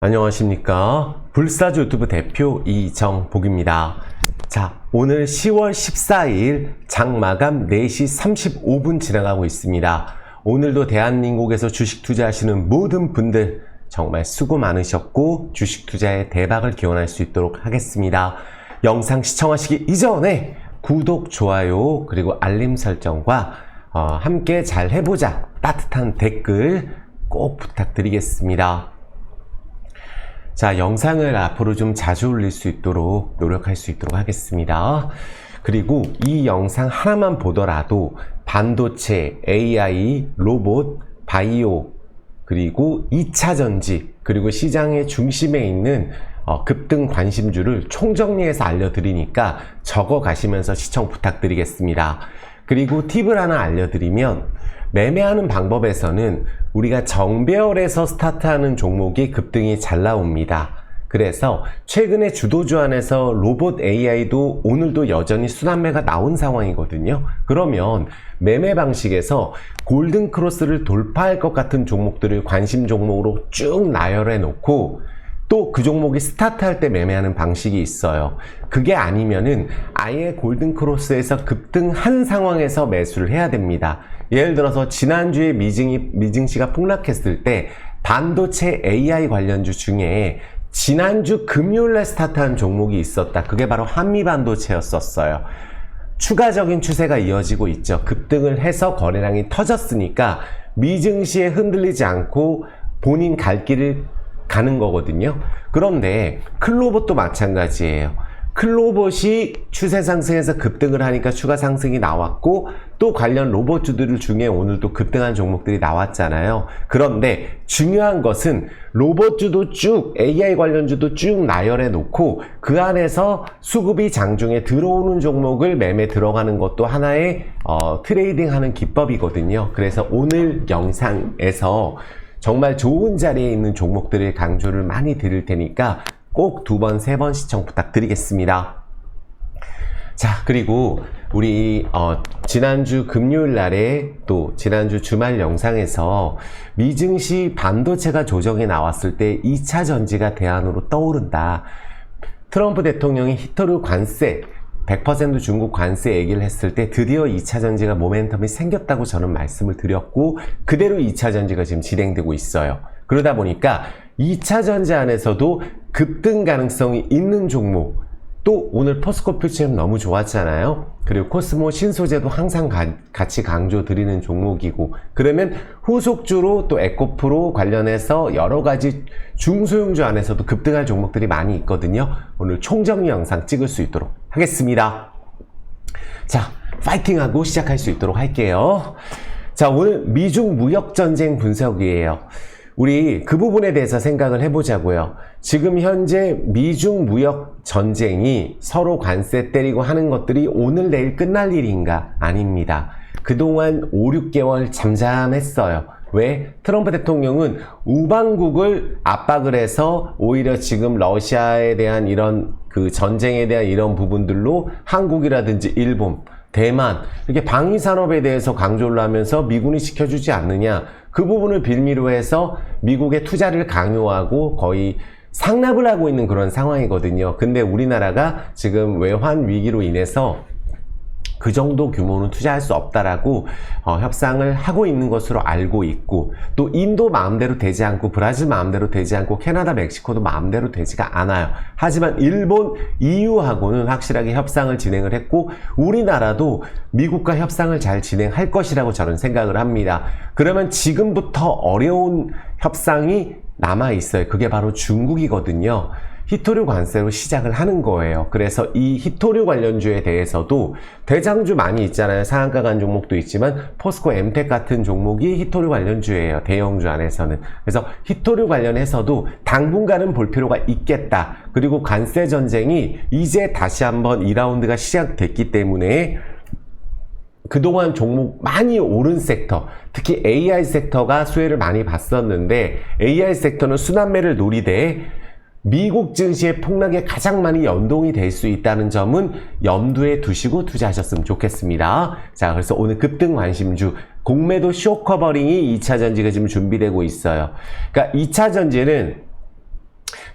안녕하십니까. 불사조 유튜브 대표 이정복입니다. 자, 오늘 10월 14일 장마감 4시 35분 지나가고 있습니다. 오늘도 대한민국에서 주식 투자하시는 모든 분들 정말 수고 많으셨고 주식 투자에 대박을 기원할 수 있도록 하겠습니다. 영상 시청하시기 이전에 구독, 좋아요, 그리고 알림 설정과 함께 잘 해보자 따뜻한 댓글 꼭 부탁드리겠습니다. 자, 영상을 앞으로 좀 자주 올릴 수 있도록 노력할 수 있도록 하겠습니다. 그리고 이 영상 하나만 보더라도 반도체, AI, 로봇, 바이오, 그리고 2차 전지, 그리고 시장의 중심에 있는 급등 관심주를 총정리해서 알려드리니까 적어 가시면서 시청 부탁드리겠습니다. 그리고 팁을 하나 알려드리면 매매하는 방법에서는 우리가 정배열에서 스타트하는 종목이 급등이 잘 나옵니다. 그래서 최근에 주도주 안에서 로봇 AI도 오늘도 여전히 순환매가 나온 상황이거든요. 그러면 매매 방식에서 골든 크로스를 돌파할 것 같은 종목들을 관심 종목으로 쭉 나열해 놓고 또 그 종목이 스타트할 때 매매하는 방식이 있어요. 그게 아니면은 아예 골든 크로스에서 급등한 상황에서 매수를 해야 됩니다. 예를 들어서 지난주에 미증시가 폭락했을 때 반도체 AI 관련주 중에 지난주 금요일날 스타트한 종목이 있었다. 그게 바로 한미반도체였었어요. 추가적인 추세가 이어지고 있죠. 급등을 해서 거래량이 터졌으니까 미증시에 흔들리지 않고 본인 갈 길을 가는 거거든요. 그런데 클로봇도 마찬가지예요. 클로봇이 추세 상승해서 급등을 하니까 추가 상승이 나왔고 또 관련 로봇주들 중에 오늘도 급등한 종목들이 나왔잖아요. 그런데 중요한 것은 로봇주도 쭉 AI 관련주도 쭉 나열해 놓고 그 안에서 수급이 장중에 들어오는 종목을 매매 들어가는 것도 하나의 트레이딩하는 기법이거든요. 그래서 오늘 영상에서 정말 좋은 자리에 있는 종목들을 강조를 많이 드릴 테니까 꼭 2번, 3번 시청 부탁드리겠습니다. 자, 그리고 우리 지난주 금요일 날에 또 지난주 주말 영상에서 미증시 반도체가 조정이 나왔을 때 2차 전지가 대안으로 떠오른다. 트럼프 대통령이 히토류 관세 100% 중국 관세 얘기를 했을 때 드디어 2차 전지가 모멘텀이 생겼다고 저는 말씀을 드렸고 그대로 2차 전지가 지금 진행되고 있어요. 그러다 보니까 2차 전지 안에서도 급등 가능성이 있는 종목, 또 오늘 포스코 퓨처엠 너무 좋았잖아요. 그리고 코스모 신소재도 항상 같이 강조 드리는 종목이고, 그러면 후속주로 또 에코프로 관련해서 여러 가지 중소형주 안에서도 급등할 종목들이 많이 있거든요. 오늘 총정리 영상 찍을 수 있도록 하겠습니다. 자, 파이팅하고 시작할 수 있도록 할게요. 자, 오늘 미중 무역전쟁 분석이에요. 우리 그 부분에 대해서 생각을 해보자고요. 지금 현재 미중 무역 전쟁이 서로 관세 때리고 하는 것들이 오늘 내일 끝날 일인가? 아닙니다. 그동안 5, 6개월 잠잠했어요. 왜? 트럼프 대통령은 우방국을 압박을 해서 오히려 지금 러시아에 대한 이런 그 전쟁에 대한 이런 부분들로 한국이라든지 일본, 대만 이렇게 방위산업에 대해서 강조를 하면서 미군이 지켜주지 않느냐, 그 부분을 빌미로 해서 미국의 투자를 강요하고 거의 상납을 하고 있는 그런 상황이거든요. 근데 우리나라가 지금 외환 위기로 인해서 그 정도 규모는 투자할 수 없다라고 협상을 하고 있는 것으로 알고 있고, 또 인도 마음대로 되지 않고 브라질 마음대로 되지 않고 캐나다, 멕시코도 마음대로 되지가 않아요. 하지만 일본, EU하고는 확실하게 협상을 진행을 했고 우리나라도 미국과 협상을 잘 진행할 것이라고 저는 생각을 합니다. 그러면 지금부터 어려운 협상이 남아 있어요. 그게 바로 중국이거든요. 히토류 관세로 시작을 하는 거예요. 그래서 이 히토류 관련주에 대해서도 대장주 많이 있잖아요. 상한가 간 종목도 있지만 포스코 엠텍 같은 종목이 히토류 관련주예요. 대형주 안에서는. 그래서 히토류 관련해서도 당분간은 볼 필요가 있겠다. 그리고 관세 전쟁이 이제 다시 한번 2라운드가 시작됐기 때문에 그동안 종목 많이 오른 섹터, 특히 AI 섹터가 수혜를 많이 봤었는데 AI 섹터는 순환매를 노리되 미국 증시의 폭락에 가장 많이 연동이 될 수 있다는 점은 염두에 두시고 투자하셨으면 좋겠습니다. 자, 그래서 오늘 급등 관심주 공매도 쇼 커버링이 2차 전지가 지금 준비되고 있어요. 그러니까 2차 전지는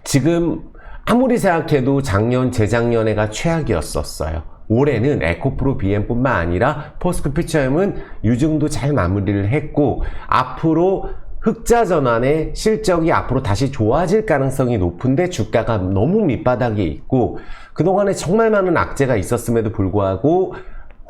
지금 아무리 생각해도 작년, 재작년에가 최악이었었어요. 올해는 에코프로 BM뿐만 아니라 포스코 퓨처엠은 유증도 잘 마무리를 했고 앞으로 흑자 전환의 실적이 앞으로 다시 좋아질 가능성이 높은데 주가가 너무 밑바닥에 있고 그동안에 정말 많은 악재가 있었음에도 불구하고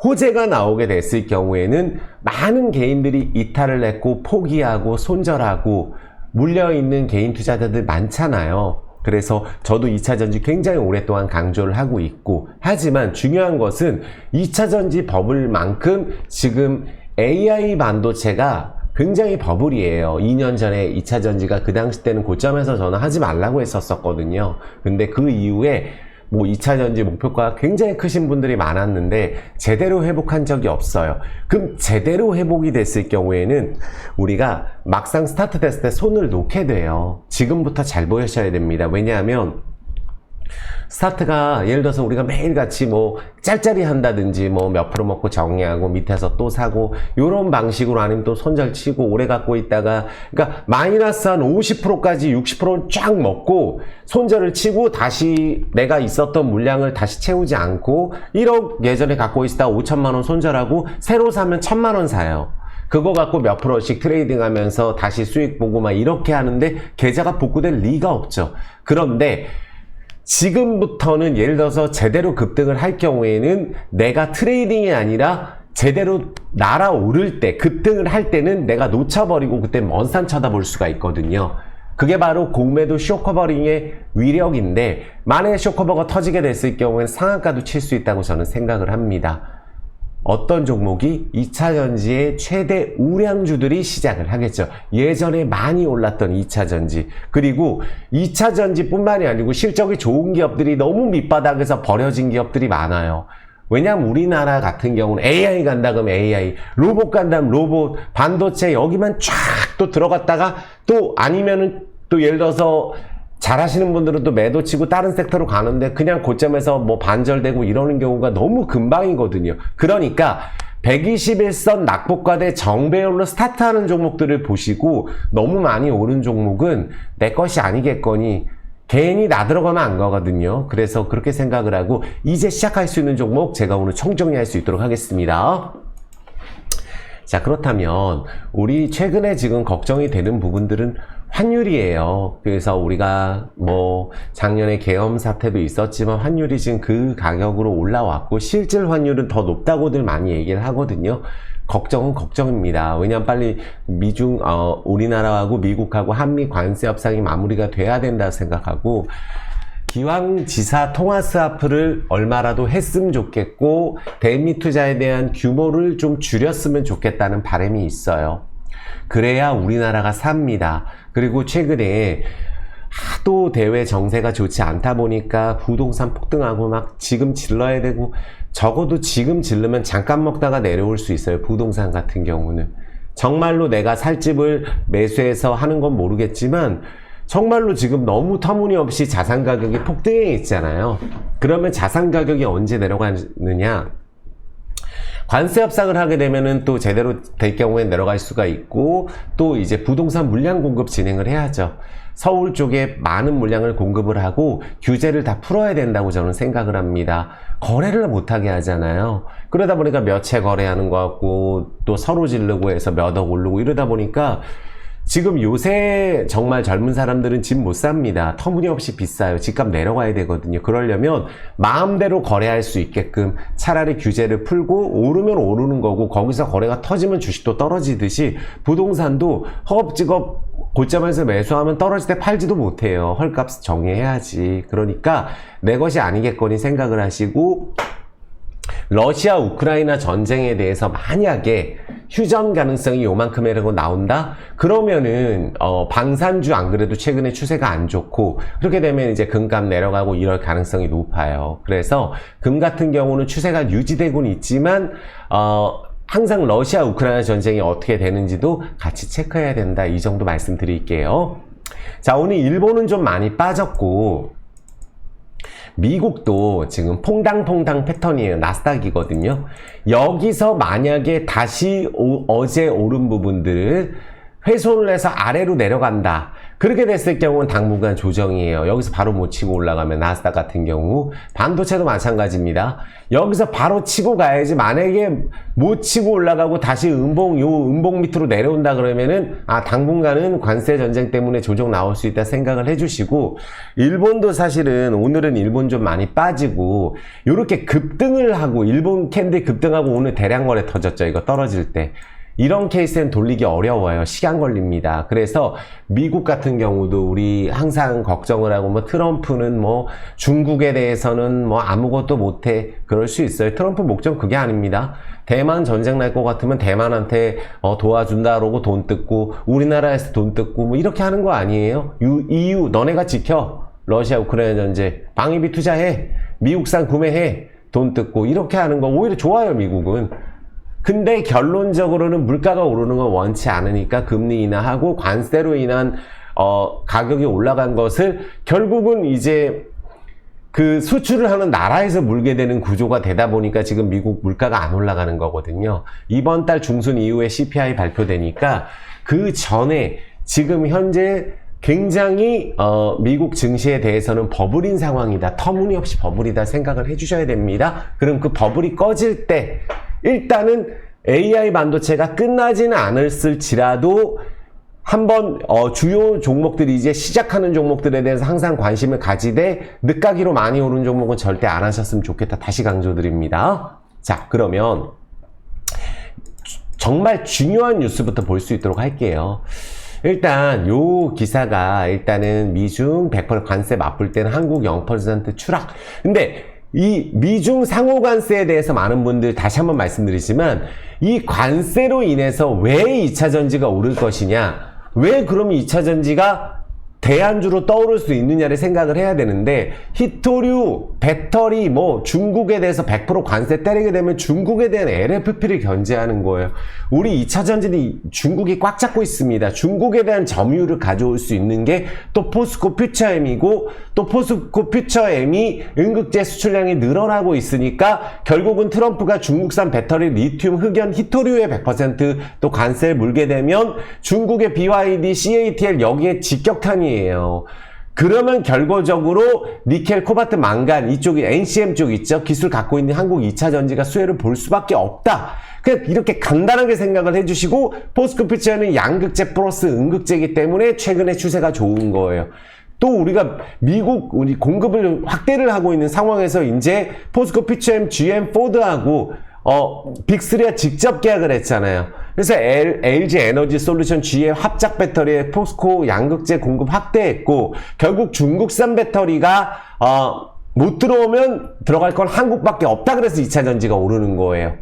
호재가 나오게 됐을 경우에는 많은 개인들이 이탈을 했고 포기하고 손절하고 물려있는 개인 투자자들 많잖아요. 그래서 저도 2차전지 굉장히 오랫동안 강조를 하고 있고 하지만 중요한 것은 2차전지 버블만큼 지금 AI 반도체가 굉장히 버블이에요. 2년 전에 2차전지가 그 당시 때는 고점에서 저는 하지 말라고 했었거든요. 근데 그 이후에 뭐 2차전지 목표가가 굉장히 크신 분들이 많았는데 제대로 회복한 적이 없어요. 그럼 제대로 회복이 됐을 경우에는 우리가 막상 스타트 됐을 때 손을 놓게 돼요. 지금부터 잘 보셔야 됩니다. 왜냐하면 스타트가 예를 들어서 우리가 매일같이 뭐 짤짤이 한다든지 뭐 몇 프로 먹고 정리하고 밑에서 또 사고 요런 방식으로 아니면 또 손절 치고 오래 갖고 있다가 그러니까 마이너스 한 50%까지 60%는 쫙 먹고 손절을 치고 다시 내가 있었던 물량을 다시 채우지 않고 1억 예전에 갖고 있다가 5천만 원 손절하고 새로 사면 1,000만 원 사요. 그거 갖고 몇 프로씩 트레이딩 하면서 다시 수익 보고 막 이렇게 하는데 계좌가 복구될 리가 없죠. 그런데 지금부터는 예를 들어서 제대로 급등을 할 경우에는 내가 트레이딩이 아니라 제대로 날아오를 때 급등을 할 때는 내가 놓쳐버리고 그때 먼 산 쳐다볼 수가 있거든요. 그게 바로 공매도 쇼커버링의 위력인데 만약에 쇼커버가 터지게 됐을 경우에는 상한가도 칠 수 있다고 저는 생각을 합니다. 어떤 종목이 2차전지의 최대 우량주들이 시작을 하겠죠. 예전에 많이 올랐던 2차전지 그리고 2차전지 뿐만이 아니고 실적이 좋은 기업들이 너무 밑바닥에서 버려진 기업들이 많아요. 왜냐하면 우리나라 같은 경우는 AI 간다 그러면 AI, 로봇 간다면 로봇, 반도체 여기만 쫙 또 들어갔다가 또 아니면은 또 예를 들어서 잘하시는 분들은 또 매도 치고 다른 섹터로 가는데 그냥 고점에서 뭐 반절되고 이러는 경우가 너무 금방이거든요. 그러니까 121선 낙폭과대 정배열로 스타트하는 종목들을 보시고 너무 많이 오른 종목은 내 것이 아니겠거니 괜히 나 들어가면 안 가거든요. 그래서 그렇게 생각을 하고 이제 시작할 수 있는 종목 제가 오늘 총정리할 수 있도록 하겠습니다. 자, 그렇다면 우리 최근에 지금 걱정이 되는 부분들은 환율이에요. 그래서 우리가 뭐 작년에 계엄 사태도 있었지만 환율이 지금 그 가격으로 올라왔고 실질 환율은 더 높다고들 많이 얘기를 하거든요. 걱정은 걱정입니다. 왜냐면 빨리 미중 우리나라하고 미국하고 한미 관세 협상이 마무리가 돼야 된다 생각하고 기왕지사 통화 스와프를 얼마라도 했으면 좋겠고 대미 투자에 대한 규모를 좀 줄였으면 좋겠다는 바람이 있어요. 그래야 우리나라가 삽니다. 그리고 최근에 하도 대외 정세가 좋지 않다 보니까 부동산 폭등하고 막 지금 질러야 되고 적어도 지금 질르면 잠깐 먹다가 내려올 수 있어요. 부동산 같은 경우는 정말로 내가 살 집을 매수해서 하는 건 모르겠지만 정말로 지금 너무 터무니없이 자산 가격이 폭등해 있잖아요. 그러면 자산 가격이 언제 내려가느냐? 관세 협상을 하게 되면은 또 제대로 될 경우엔 내려갈 수가 있고 또 이제 부동산 물량 공급 진행을 해야죠. 서울 쪽에 많은 물량을 공급을 하고 규제를 다 풀어야 된다고 저는 생각을 합니다. 거래를 못하게 하잖아요. 그러다 보니까 몇 채 거래하는 것 같고 또 서로 지르고 해서 몇 억 오르고 이러다 보니까 지금 요새 정말 젊은 사람들은 집 못 삽니다. 터무니없이 비싸요. 집값 내려가야 되거든요. 그러려면 마음대로 거래할 수 있게끔 차라리 규제를 풀고 오르면 오르는 거고 거기서 거래가 터지면 주식도 떨어지듯이 부동산도 허겁지겁 고점에서 매수하면 떨어질 때 팔지도 못해요. 헐값 정리해야지. 그러니까 내 것이 아니겠거니 생각을 하시고 러시아 우크라이나 전쟁에 대해서 만약에 휴전 가능성이 요만큼이라고 나온다? 그러면은 방산주 안 그래도 최근에 추세가 안 좋고 그렇게 되면 이제 금값 내려가고 이럴 가능성이 높아요. 그래서 금 같은 경우는 추세가 유지되고는 있지만 항상 러시아 우크라이나 전쟁이 어떻게 되는지도 같이 체크해야 된다. 이 정도 말씀드릴게요. 자, 오늘 일본은 좀 많이 빠졌고 미국도 지금 퐁당퐁당 패턴이에요. 나스닥이거든요. 여기서 만약에 다시 어제 오른 부분들을 훼손을 해서 아래로 내려간다. 그렇게 됐을 경우는 당분간 조정이에요. 여기서 바로 못 치고 올라가면 나스닥 같은 경우 반도체도 마찬가지입니다. 여기서 바로 치고 가야지. 만약에 못 치고 올라가고 다시 음봉 밑으로 내려온다 그러면은 당분간은 관세 전쟁 때문에 조정 나올 수 있다 생각을 해주시고, 일본도 사실은 오늘은 일본 좀 많이 빠지고 이렇게 급등을 하고 일본 캔들 급등하고 오늘 대량 거래 터졌죠. 이거 떨어질 때. 이런 케이스는 돌리기 어려워요. 시간 걸립니다. 그래서 미국 같은 경우도 우리 항상 걱정을 하고 트럼프는 중국에 대해서는 아무것도 못해. 그럴 수 있어요. 트럼프 목적 그게 아닙니다. 대만 전쟁 날 것 같으면 대만한테 도와준다 그러고 돈 뜯고 우리나라에서 돈 뜯고 이렇게 하는 거 아니에요? EU 너네가 지켜. 러시아 우크라이나 전쟁 방위비 투자해. 미국산 구매해. 돈 뜯고 이렇게 하는 거 오히려 좋아요. 미국은. 근데 결론적으로는 물가가 오르는 건 원치 않으니까 금리 인하하고 관세로 인한 가격이 올라간 것을 결국은 이제 그 수출을 하는 나라에서 물게 되는 구조가 되다 보니까 지금 미국 물가가 안 올라가는 거거든요. 이번 달 중순 이후에 CPI 발표되니까 그 전에 지금 현재 굉장히 미국 증시에 대해서는 버블인 상황이다. 터무니없이 버블이다 생각을 해주셔야 됩니다. 그럼 그 버블이 꺼질 때 일단은 AI 반도체가 끝나지는 않았을지라도 한번 주요 종목들이 이제 시작하는 종목들에 대해서 항상 관심을 가지되 늦가기로 많이 오른 종목은 절대 안 하셨으면 좋겠다. 다시 강조드립니다. 자, 그러면 정말 중요한 뉴스부터 볼 수 있도록 할게요. 일단 요 기사가 일단은 미중 100% 관세 맞불 때는 한국 0% 추락. 근데 이 미중 상호 관세에 대해서 많은 분들 다시 한번 말씀드리지만 이 관세로 인해서 왜 2차 전지가 오를 것이냐, 왜 그럼 2차 전지가 대안주로 떠오를 수 있느냐를 생각을 해야 되는데, 히토류, 배터리, 중국에 대해서 100% 관세 때리게 되면 중국에 대한 LFP를 견제하는 거예요. 우리 2차 전지는 중국이 꽉 잡고 있습니다. 중국에 대한 점유율을 가져올 수 있는 게 또 포스코 퓨처엠이고, 또 포스코 퓨처엠이 응급제 수출량이 늘어나고 있으니까 결국은 트럼프가 중국산 배터리, 리튬, 흑연, 히토류에 100% 또 관세를 물게 되면 중국의 BYD, CATL 여기에 직격탄이에요. 그러면 결과적으로 니켈, 코발트, 망간 이쪽이 NCM 쪽 있죠. 기술 갖고 있는 한국 2차 전지가 수혜를 볼 수밖에 없다. 그냥 이렇게 간단하게 생각을 해주시고, 포스코 퓨처는 양극재 플러스 음극재이기 때문에 최근에 추세가 좋은 거예요. 또 우리가 미국 우리 공급을 확대를 하고 있는 상황에서 이제 포스코 퓨처엠, GM, 포드하고 빅3가 직접 계약을 했잖아요. 그래서 LG 에너지 솔루션, GM 합작 배터리에 포스코 양극재 공급 확대했고, 결국 중국산 배터리가 못 들어오면 들어갈 건 한국밖에 없다. 그래서 2차 전지가 오르는 거예요.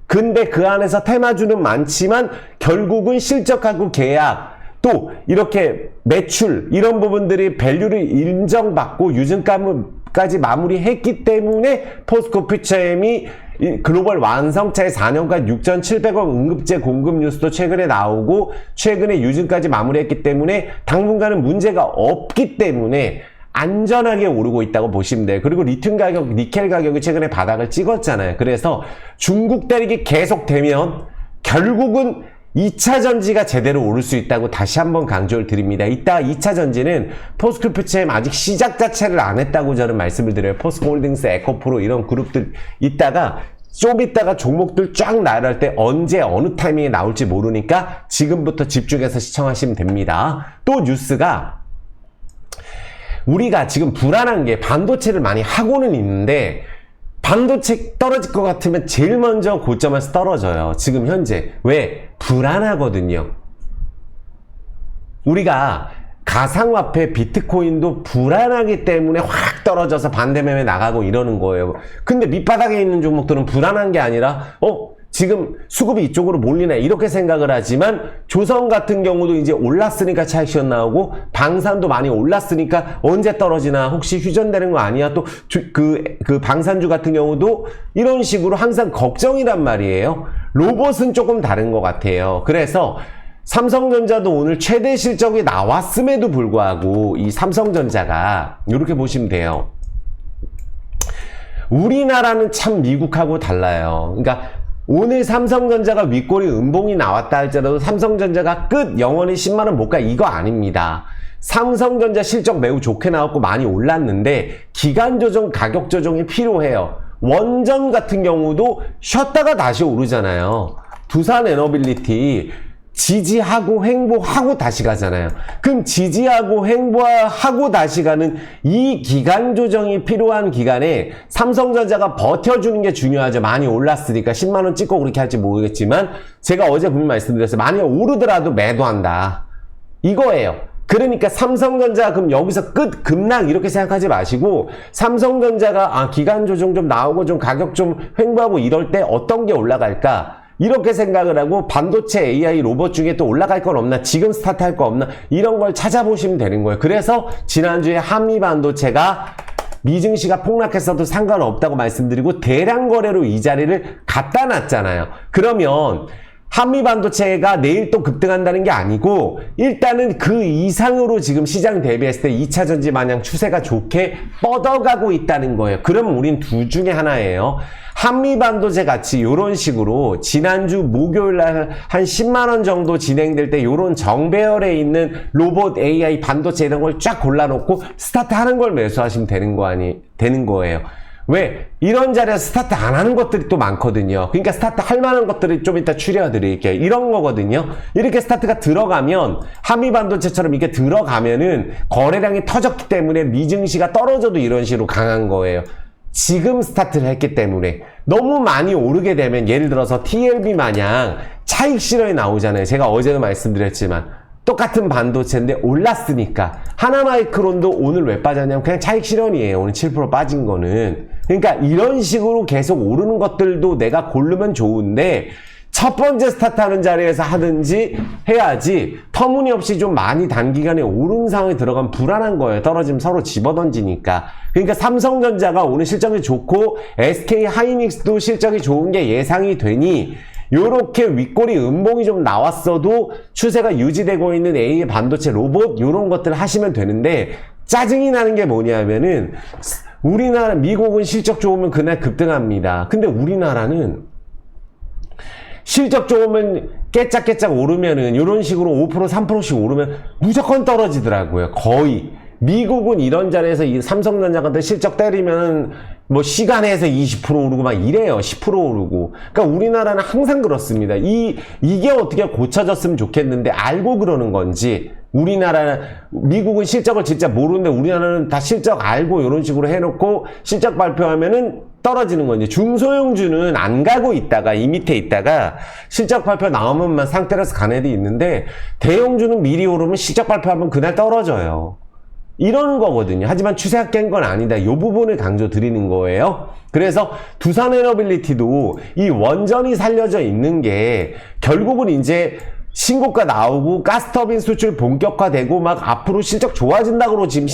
근데 그 안에서 테마주는 많지만 결국은 실적하고 계약, 또 이렇게 매출 이런 부분들이 밸류를 인정받고 유증가까지 마무리했기 때문에 포스코 퓨처엠이 글로벌 완성차의 4년간 6,700억 응급제 공급 뉴스도 최근에 나오고, 최근에 유증까지 마무리했기 때문에 당분간은 문제가 없기 때문에 안전하게 오르고 있다고 보시면 돼요. 그리고 리튬 가격, 니켈 가격이 최근에 바닥을 찍었잖아요. 그래서 중국 대륙이 계속되면 결국은 2차 전지가 제대로 오를 수 있다고 다시 한번 강조를 드립니다. 이따 2차 전지는 포스코 퓨처엠 아직 시작 자체를 안 했다고 저는 말씀을 드려요. 포스코 홀딩스, 에코프로 이런 그룹들 있다가 좀 있다가 종목들 쫙 나열할 때 언제 어느 타이밍에 나올지 모르니까 지금부터 집중해서 시청하시면 됩니다. 또 뉴스가 우리가 지금 불안한 게 반도체를 많이 하고는 있는데, 반도체 떨어질 것 같으면 제일 먼저 고점에서 떨어져요. 지금 현재. 왜? 불안하거든요. 우리가 가상화폐 비트코인도 불안하기 때문에 확 떨어져서 반대매매 나가고 이러는 거예요. 근데 밑바닥에 있는 종목들은 불안한 게 아니라 지금 수급이 이쪽으로 몰리네 이렇게 생각을 하지만, 조선 같은 경우도 이제 올랐으니까 차익시험 나오고, 방산도 많이 올랐으니까 언제 떨어지나 혹시 휴전되는 거 아니야. 또 그 방산주 같은 경우도 이런 식으로 항상 걱정이란 말이에요. 로봇은 조금 다른 것 같아요. 그래서 삼성전자도 오늘 최대 실적이 나왔음에도 불구하고 이 삼성전자가 이렇게 보시면 돼요. 우리나라는 참 미국하고 달라요. 그러니까 오늘 삼성전자가 윗꼬리 음봉이 나왔다 할지라도 삼성전자가 끝 영원히 10만원 못 가 이거 아닙니다. 삼성전자 실적 매우 좋게 나왔고 많이 올랐는데 기간 조정, 가격 조정이 필요해요. 원전 같은 경우도 쉬었다가 다시 오르잖아요. 두산에너빌리티 지지하고 횡보하고 다시 가잖아요. 그럼 지지하고 횡보하고 다시 가는 이 기간 조정이 필요한 기간에 삼성전자가 버텨주는 게 중요하죠. 많이 올랐으니까 10만원 찍고 그렇게 할지 모르겠지만 제가 어제 분명히 말씀드렸어요. 많이 오르더라도 매도한다. 이거예요. 그러니까 삼성전자 그럼 여기서 끝 급락 이렇게 생각하지 마시고 삼성전자가 기간 조정 좀 나오고 좀 가격 좀 횡보하고 이럴 때 어떤 게 올라갈까? 이렇게 생각을 하고 반도체 AI 로봇 중에 또 올라갈 건 없나? 지금 스타트할 거 없나? 이런 걸 찾아보시면 되는 거예요. 그래서 지난주에 한미반도체가 미증시가 폭락했어도 상관없다고 말씀드리고 대량 거래로 이 자리를 갖다 놨잖아요. 그러면 한미반도체가 내일 또 급등한다는 게 아니고 일단은 그 이상으로 지금 시장 대비했을 때 2차전지 마냥 추세가 좋게 뻗어가고 있다는 거예요. 그럼 우린 둘 중에 하나예요. 한미반도체 같이 이런 식으로 지난주 목요일날 한 10만원 정도 진행될 때 이런 정배열에 있는 로봇, AI, 반도체 이런 걸 쫙 골라놓고 스타트하는 걸 매수하시면 되는 거예요. 왜? 이런 자리에서 스타트 안 하는 것들이 또 많거든요. 그러니까 스타트 할 만한 것들이 좀 이따 추려드릴게요. 이런 거거든요. 이렇게 스타트가 들어가면 한미반도체처럼 이렇게 들어가면은 거래량이 터졌기 때문에 미증시가 떨어져도 이런 식으로 강한 거예요. 지금 스타트를 했기 때문에 너무 많이 오르게 되면 예를 들어서 TLB 마냥 차익 실현이 나오잖아요. 제가 어제도 말씀드렸지만 똑같은 반도체인데 올랐으니까 하나마이크론도 오늘 왜 빠졌냐면 그냥 차익 실현이에요. 오늘 7% 빠진 거는. 그러니까 이런 식으로 계속 오르는 것들도 내가 고르면 좋은데 첫 번째 스타트하는 자리에서 하든지 해야지 터무니없이 좀 많이 단기간에 오른 상황에 들어가면 불안한 거예요. 떨어지면 서로 집어던지니까. 그러니까 삼성전자가 오늘 실적이 좋고 SK하이닉스도 실적이 좋은 게 예상이 되니 요렇게 윗꼬리 음봉이 좀 나왔어도 추세가 유지되고 있는 AI 반도체 로봇 요런 것들 하시면 되는데 짜증이 나는 게 뭐냐면은 우리나라 미국은 실적 좋으면 그날 급등합니다. 근데 우리나라는 실적 좋으면 깨짝깨짝 오르면은 이런 식으로 5% 3%씩 오르면 무조건 떨어지더라고요. 거의. 미국은 이런 자리에서 이 삼성전자 같은 실적 때리면 뭐 시간에서 20% 오르고 막 이래요. 10% 오르고. 그러니까 우리나라는 항상 그렇습니다. 이게 어떻게 고쳐졌으면 좋겠는데 알고 그러는 건지 미국은 실적을 진짜 모르는데 우리나라는 다 실적 알고 이런 식으로 해놓고 실적 발표하면은 떨어지는 건지 중소형주는 안 가고 있다가 이 밑에 있다가 실적 발표 나오면만 상태라서 간 애들이 있는데 대형주는 미리 오르면 실적 발표하면 그날 떨어져요. 이런 거거든요. 하지만 추세가 깬 건 아니다. 이 부분을 강조 드리는 거예요. 그래서 두산에너빌리티도 이 원전이 살려져 있는 게 결국은 이제 신고가 나오고 가스터빈 수출 본격화되고 막 앞으로 실적 좋아진다고 지금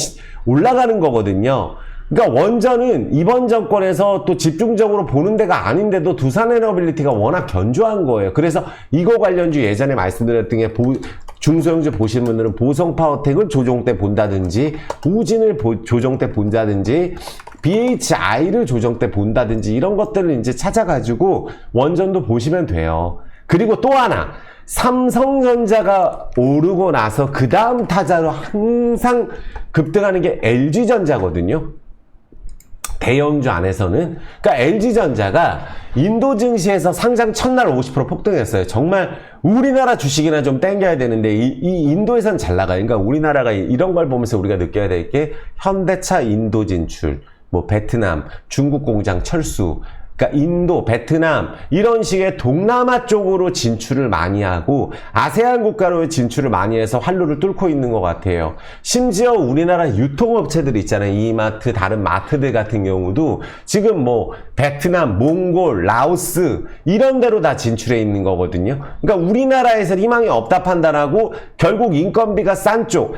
올라가는 거거든요. 그러니까 원전은 이번 정권에서 또 집중적으로 보는 데가 아닌데도 두산에너빌리티가 워낙 견조한 거예요. 그래서 이거 관련주 예전에 말씀드렸던 게 중소형주 보시는 분들은 보성파워텍을 조정 때 본다든지 우진을 조정 때 본다든지 BHI를 조정 때 본다든지 이런 것들을 이제 찾아가지고 원전도 보시면 돼요. 그리고 또 하나 삼성전자가 오르고 나서 그 다음 타자로 항상 급등하는 게 LG전자거든요. 대형주 안에서는. 그러니까 LG전자가 인도 증시에서 상장 첫날 50% 폭등했어요. 정말 우리나라 주식이나 좀 땡겨야 되는데 이 인도에선 잘 나가요. 그러니까 우리나라가 이런 걸 보면서 우리가 느껴야 될 게 현대차 인도 진출, 뭐 베트남, 중국 공장 철수, 그러니까 인도, 베트남 이런 식의 동남아 쪽으로 진출을 많이 하고 아세안 국가로 진출을 많이 해서 활로를 뚫고 있는 것 같아요. 심지어 우리나라 유통업체들 있잖아요. 이마트, 다른 마트들 같은 경우도 지금 뭐 베트남, 몽골, 라오스 이런 데로 다 진출해 있는 거거든요. 그러니까 우리나라에서 희망이 없다 판단하고 결국 인건비가 싼 쪽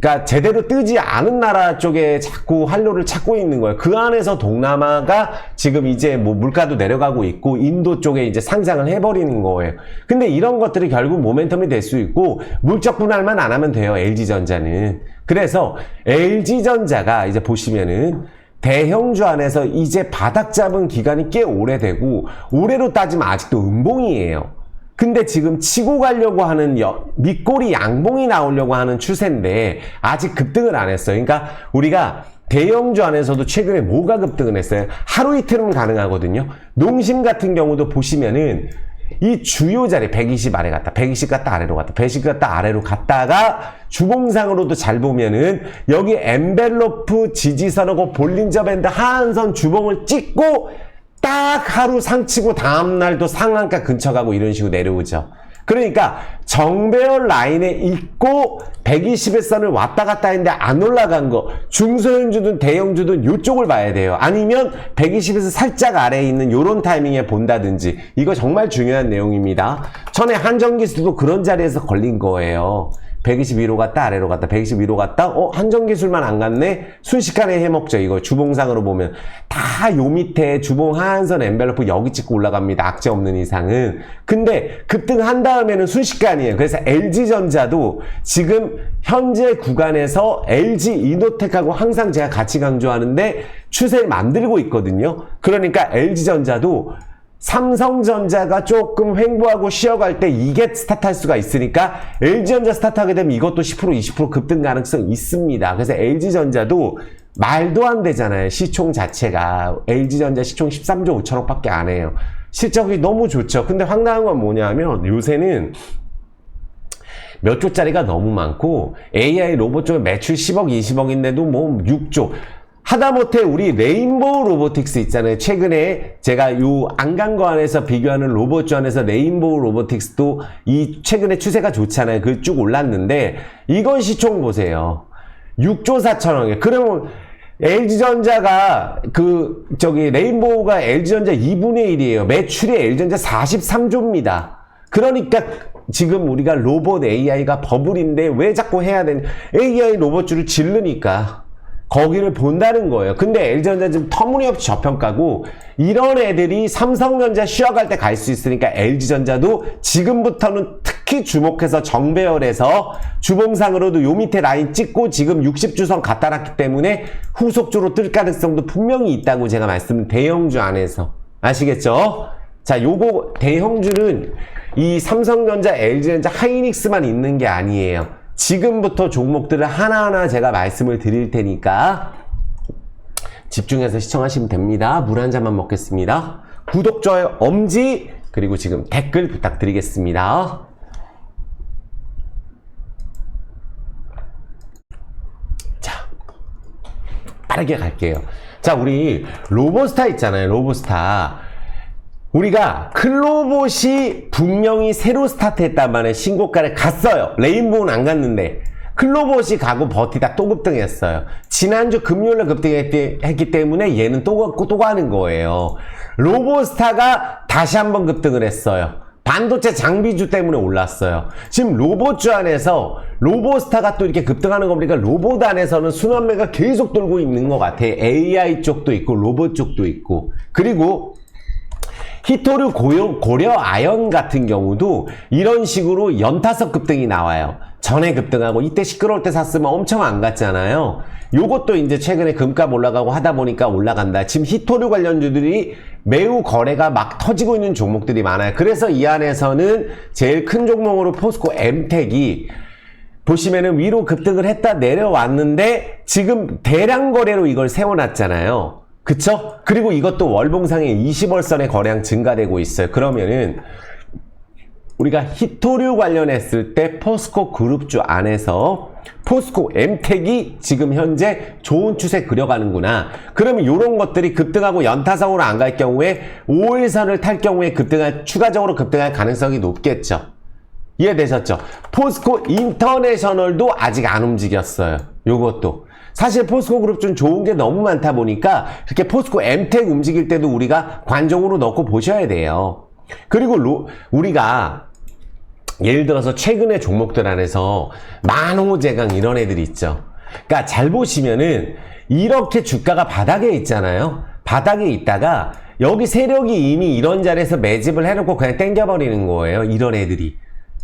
그러니까 제대로 뜨지 않은 나라 쪽에 자꾸 활로를 찾고 있는 거예요. 그 안에서 동남아가 지금 이제 뭐 물가도 내려가고 있고 인도 쪽에 이제 상장을 해버리는 거예요. 근데 이런 것들이 결국 모멘텀이 될 수 있고 물적 분할만 안 하면 돼요. LG전자는. 그래서 LG전자가 이제 보시면은 대형주 안에서 이제 바닥 잡은 기간이 꽤 오래되고 올해로 따지면 아직도 음봉이에요. 근데 지금 치고 가려고 하는 밑꼬리 양봉이 나오려고 하는 추세인데 아직 급등을 안 했어요. 그러니까 우리가 대형주 안에서도 최근에 뭐가 급등을 했어요? 하루 이틀은 가능하거든요. 농심 같은 경우도 보시면은 이 주요 자리 120 아래 갔다 120 갔다 아래로 갔다 120 갔다 아래로 갔다가 주봉상으로도 잘 보면은 여기 엔벨로프 지지선하고 볼린저 밴드 하한선 주봉을 찍고 딱 하루 상치고 다음날도 상한가 근처 가고 이런 식으로 내려오죠. 그러니까 정배열 라인에 있고 121선을 왔다 갔다 했는데 안 올라간 거 중소형주든 대형주든 이쪽을 봐야 돼요. 아니면 120에서 살짝 아래에 있는 이런 타이밍에 본다든지 이거 정말 중요한 내용입니다. 전에 한정기술도 그런 자리에서 걸린 거예요. 120 위로 갔다 아래로 갔다 120 위로 갔다 한정기술만 안 갔네 순식간에 해먹죠. 이거 주봉상으로 보면 다 요 밑에 주봉 하한선 엔벨로프 여기 찍고 올라갑니다. 악재 없는 이상은. 근데 급등한 다음에는 순식간이에요. 그래서 LG전자도 지금 현재 구간에서 LG이노텍하고 항상 제가 같이 강조하는데 추세를 만들고 있거든요. 그러니까 LG전자도 삼성전자가 조금 횡보하고 쉬어갈 때 이게 스타트할 수가 있으니까 LG전자 스타트하게 되면 이것도 10% 20% 급등 가능성이 있습니다. 그래서 LG전자도 말도 안 되잖아요. 시총 자체가 LG전자 시총 13조 5천억 밖에 안 해요. 실적이 너무 좋죠. 근데 황당한 건 뭐냐면 요새는 몇 조짜리가 너무 많고 AI 로봇 쪽에 매출 10억 20억인데도 뭐 6조 하다못해 우리 레인보우 로보틱스 있잖아요. 최근에 제가 요 안간거 안에서 비교하는 로봇주 안에서 레인보우 로보틱스도 이 최근에 추세가 좋잖아요. 그 쭉 올랐는데 이건 시총 보세요. 6조 4천억에 그러면 LG전자가 레인보우가 LG전자 2분의 1이에요. 매출이 LG전자 43조입니다. 그러니까 지금 우리가 로봇 AI가 버블인데 왜 자꾸 해야 되냐. AI 로봇주를 질르니까 거기를 본다는 거예요. 근데 LG전자 지금 터무니없이 저평가고 이런 애들이 삼성전자 쉬어갈 때 갈 수 있으니까 LG전자도 지금부터는 특히 주목해서 정배열에서 주봉상으로도 요 밑에 라인 찍고 지금 60주선 갖다 놨기 때문에 후속주로 뜰 가능성도 분명히 있다고 제가 말씀드린 대형주 안에서 아시겠죠? 자, 요거 대형주는 이 삼성전자, LG전자, 하이닉스만 있는 게 아니에요. 지금부터 종목들을 하나하나 제가 말씀을 드릴 테니까 집중해서 시청하시면 됩니다. 물 한 잔만 먹겠습니다. 구독, 좋아요, 엄지, 그리고 지금 댓글 부탁드리겠습니다. 자, 빠르게 갈게요. 자, 우리 로보스타 있잖아요. 로보스타. 우리가 클로봇이 분명히 새로 스타트했단 말에 신고가를 갔어요. 레인보우는 안 갔는데 클로봇이 가고 버티다 또 급등했어요. 지난주 금요일에 급등했기 때문에 얘는 또 가는 거예요. 로보스타가 다시 한번 급등을 했어요. 반도체 장비주 때문에 올랐어요. 지금 로봇주 안에서 로보스타가 또 이렇게 급등하는 거 보니까 로봇 안에서는 순환매가 계속 돌고 있는 것 같아요. AI 쪽도 있고 로봇 쪽도 있고 그리고 히토류 고려 아연 같은 경우도 이런 식으로 연타석 급등이 나와요. 전에 급등하고 이때 시끄러울 때 샀으면 엄청 안 갔잖아요. 요것도 이제 최근에 금값 올라가고 하다 보니까 올라간다. 지금 히토류 관련주들이 매우 거래가 막 터지고 있는 종목들이 많아요. 그래서 이 안에서는 제일 큰 종목으로 포스코 엠텍이 보시면은 위로 급등을 했다 내려왔는데 지금 대량 거래로 이걸 세워놨잖아요. 그쵸? 그리고 이것도 월봉상에 20월선의 거래량 증가되고 있어요. 그러면은 우리가 히토류 관련했을 때 포스코 그룹주 안에서 포스코 엠텍이 지금 현재 좋은 추세 그려가는구나. 그러면 이런 것들이 급등하고 연타석으로 안 갈 경우에 5일선을 탈 경우에 추가적으로 급등할 가능성이 높겠죠. 이해되셨죠? 포스코 인터내셔널도 아직 안 움직였어요. 요것도. 사실 포스코 그룹주는 좋은 게 너무 많다 보니까 이렇게 포스코 엠텍 움직일 때도 우리가 관종으로 넣고 보셔야 돼요. 그리고 우리가 예를 들어서 최근에 종목들 안에서 만호제강 이런 애들이 있죠. 그러니까 잘 보시면은 이렇게 주가가 바닥에 있잖아요. 바닥에 있다가 여기 세력이 이미 이런 자리에서 매집을 해놓고 그냥 땡겨버리는 거예요. 이런 애들이.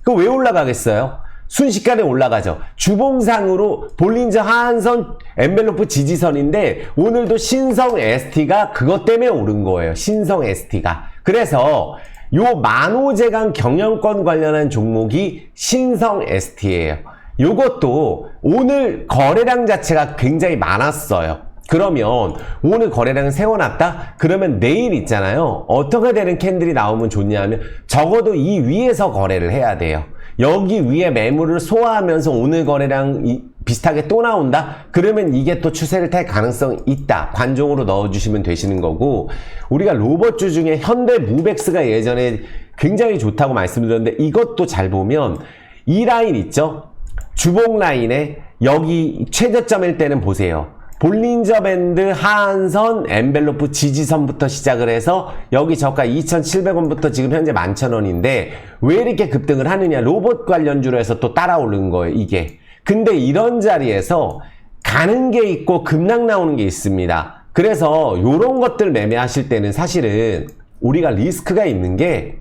그거 왜 올라가겠어요? 순식간에 올라가죠. 주봉상으로 볼린저 하한선 엔벨로프 지지선인데 오늘도 신성 ST가 그것 때문에 오른 거예요. 신성 ST가. 그래서 요 만호제강 경영권 관련한 종목이 신성 ST예요. 요것도 오늘 거래량 자체가 굉장히 많았어요. 그러면 오늘 거래량을 세워놨다? 그러면 내일 있잖아요. 어떻게 되는 캔들이 나오면 좋냐면 적어도 이 위에서 거래를 해야 돼요. 여기 위에 매물을 소화하면서 오늘 거래량 비슷하게 또 나온다? 그러면 이게 또 추세를 탈 가능성이 있다. 관종으로 넣어주시면 되시는 거고, 우리가 로봇주 중에 현대무벡스가 예전에 굉장히 좋다고 말씀드렸는데 이것도 잘 보면 이 라인 있죠? 주봉 라인에 여기 최저점일 때는 보세요. 볼린저 밴드 하한선 엔벨로프 지지선부터 시작을 해서 여기 저가 2,700원부터 지금 현재 11,000원인데 왜 이렇게 급등을 하느냐? 로봇 관련주로 해서 또 따라오른 거예요, 이게. 근데 이런 자리에서 가는 게 있고 급락 나오는 게 있습니다. 그래서 이런 것들 매매하실 때는 사실은 우리가 리스크가 있는 게,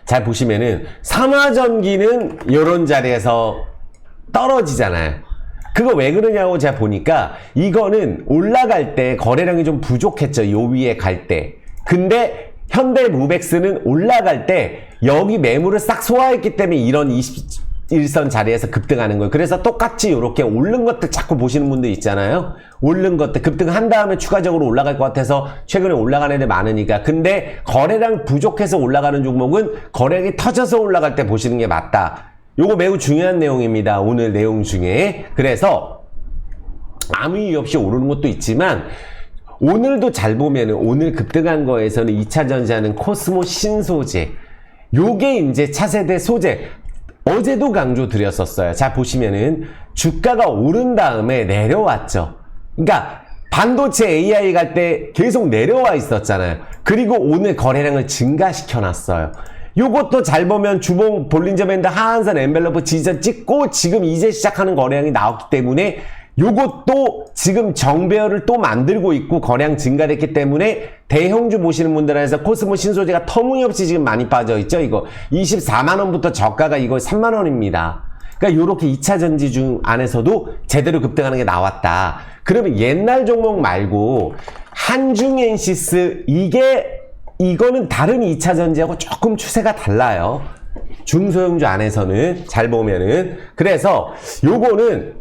잘 보시면은 삼화전기는 이런 자리에서 떨어지잖아요. 그거 왜 그러냐고 제가 보니까 이거는 올라갈 때 거래량이 좀 부족했죠. 요 위에 갈 때. 근데 현대무벡스는 올라갈 때 여기 매물을 싹 소화했기 때문에 이런 21선 자리에서 급등하는 거예요. 그래서 똑같이 이렇게 오른 것들 자꾸 보시는 분들 있잖아요. 오른 것들 급등한 다음에 추가적으로 올라갈 것 같아서 최근에 올라가는 애들 많으니까. 근데 거래량 부족해서 올라가는 종목은 거래량이 터져서 올라갈 때 보시는 게 맞다. 요거 매우 중요한 내용입니다. 오늘 내용 중에. 그래서 아무 이유 없이 오르는 것도 있지만 오늘도 잘 보면은 오늘 급등한 거에서는 2차전지하는 코스모 신소재, 요게 이제 차세대 소재, 어제도 강조 드렸었어요. 자, 보시면은 주가가 오른 다음에 내려왔죠. 그러니까 반도체 AI 갈 때 계속 내려와 있었잖아요. 그리고 오늘 거래량을 증가시켜 놨어요. 요것도 잘 보면 주봉 볼린저 밴드 하한선 엔벨로프 지지선 찍고 지금 이제 시작하는 거래량이 나왔기 때문에 요것도 지금 정배열을 또 만들고 있고 거래량 증가됐기 때문에 대형주 보시는 분들한테서 코스모 신소재가 터무니없이 지금 많이 빠져 있죠. 이거 24만원부터 저가가 이거 3만원입니다. 그러니까 요렇게 2차전지 중 안에서도 제대로 급등하는 게 나왔다. 그러면 옛날 종목 말고 한중엔시스, 이거는 다른 2차전지하고 조금 추세가 달라요. 중소형주 안에서는 잘 보면은. 그래서 요거는